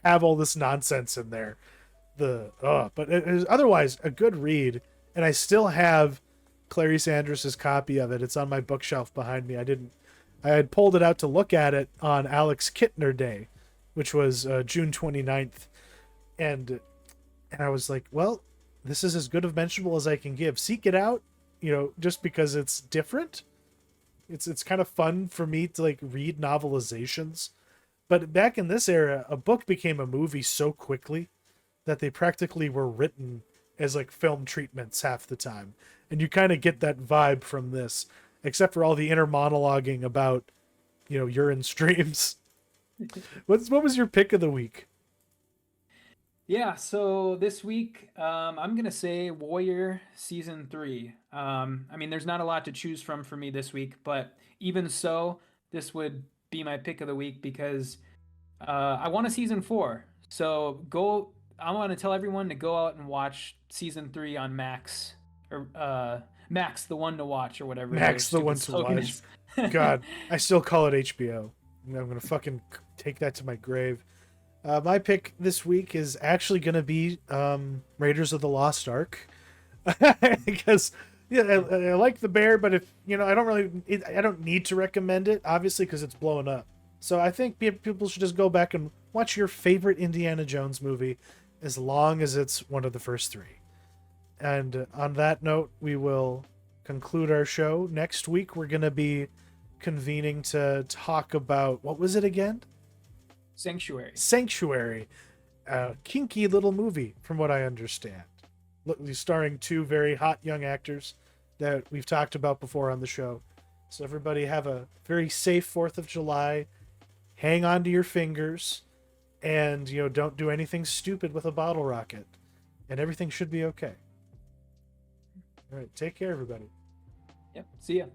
have all this nonsense in there. But it is otherwise a good read, and I still have Clarice Andrus's copy of it. It's on my bookshelf behind me. I had pulled it out to look at it on Alex Kittner Day, which was June 29th. And I was like, well, this is as good of mentionable as I can give. Seek it out, just because it's different. It's kind of fun for me to like read novelizations. But back in this era, a book became a movie so quickly that they practically were written as like film treatments half the time. And you kind of get that vibe from this, except for all the inner monologuing about, urine streams. What was your pick of the week? Yeah, so this week, I'm gonna say Warrior Season 3. I mean, there's not a lot to choose from for me this week, but even so, this would be my pick of the week because I want a Season 4. So I want to tell everyone to go out and watch Season 3 on Max, or Max, the one to watch, or whatever. Max, the one to watch. God, I still call it HBO. I'm gonna fucking take that to my grave. My pick this week is actually going to be Raiders of the Lost Ark, because I like the bear, but if I don't need to recommend it, obviously, because it's blowing up. So I think people should just go back and watch your favorite Indiana Jones movie, as long as it's one of the first three. And on that note, we will conclude our show. Next week, we're going to be convening to talk about, what was it again? Sanctuary. Kinky little movie, from what I understand. Starring two very hot young actors that we've talked about before on the show. So everybody have a very safe 4th of July. Hang on to your fingers. And, don't do anything stupid with a bottle rocket. And everything should be okay. All right, take care, everybody. Yep, see ya.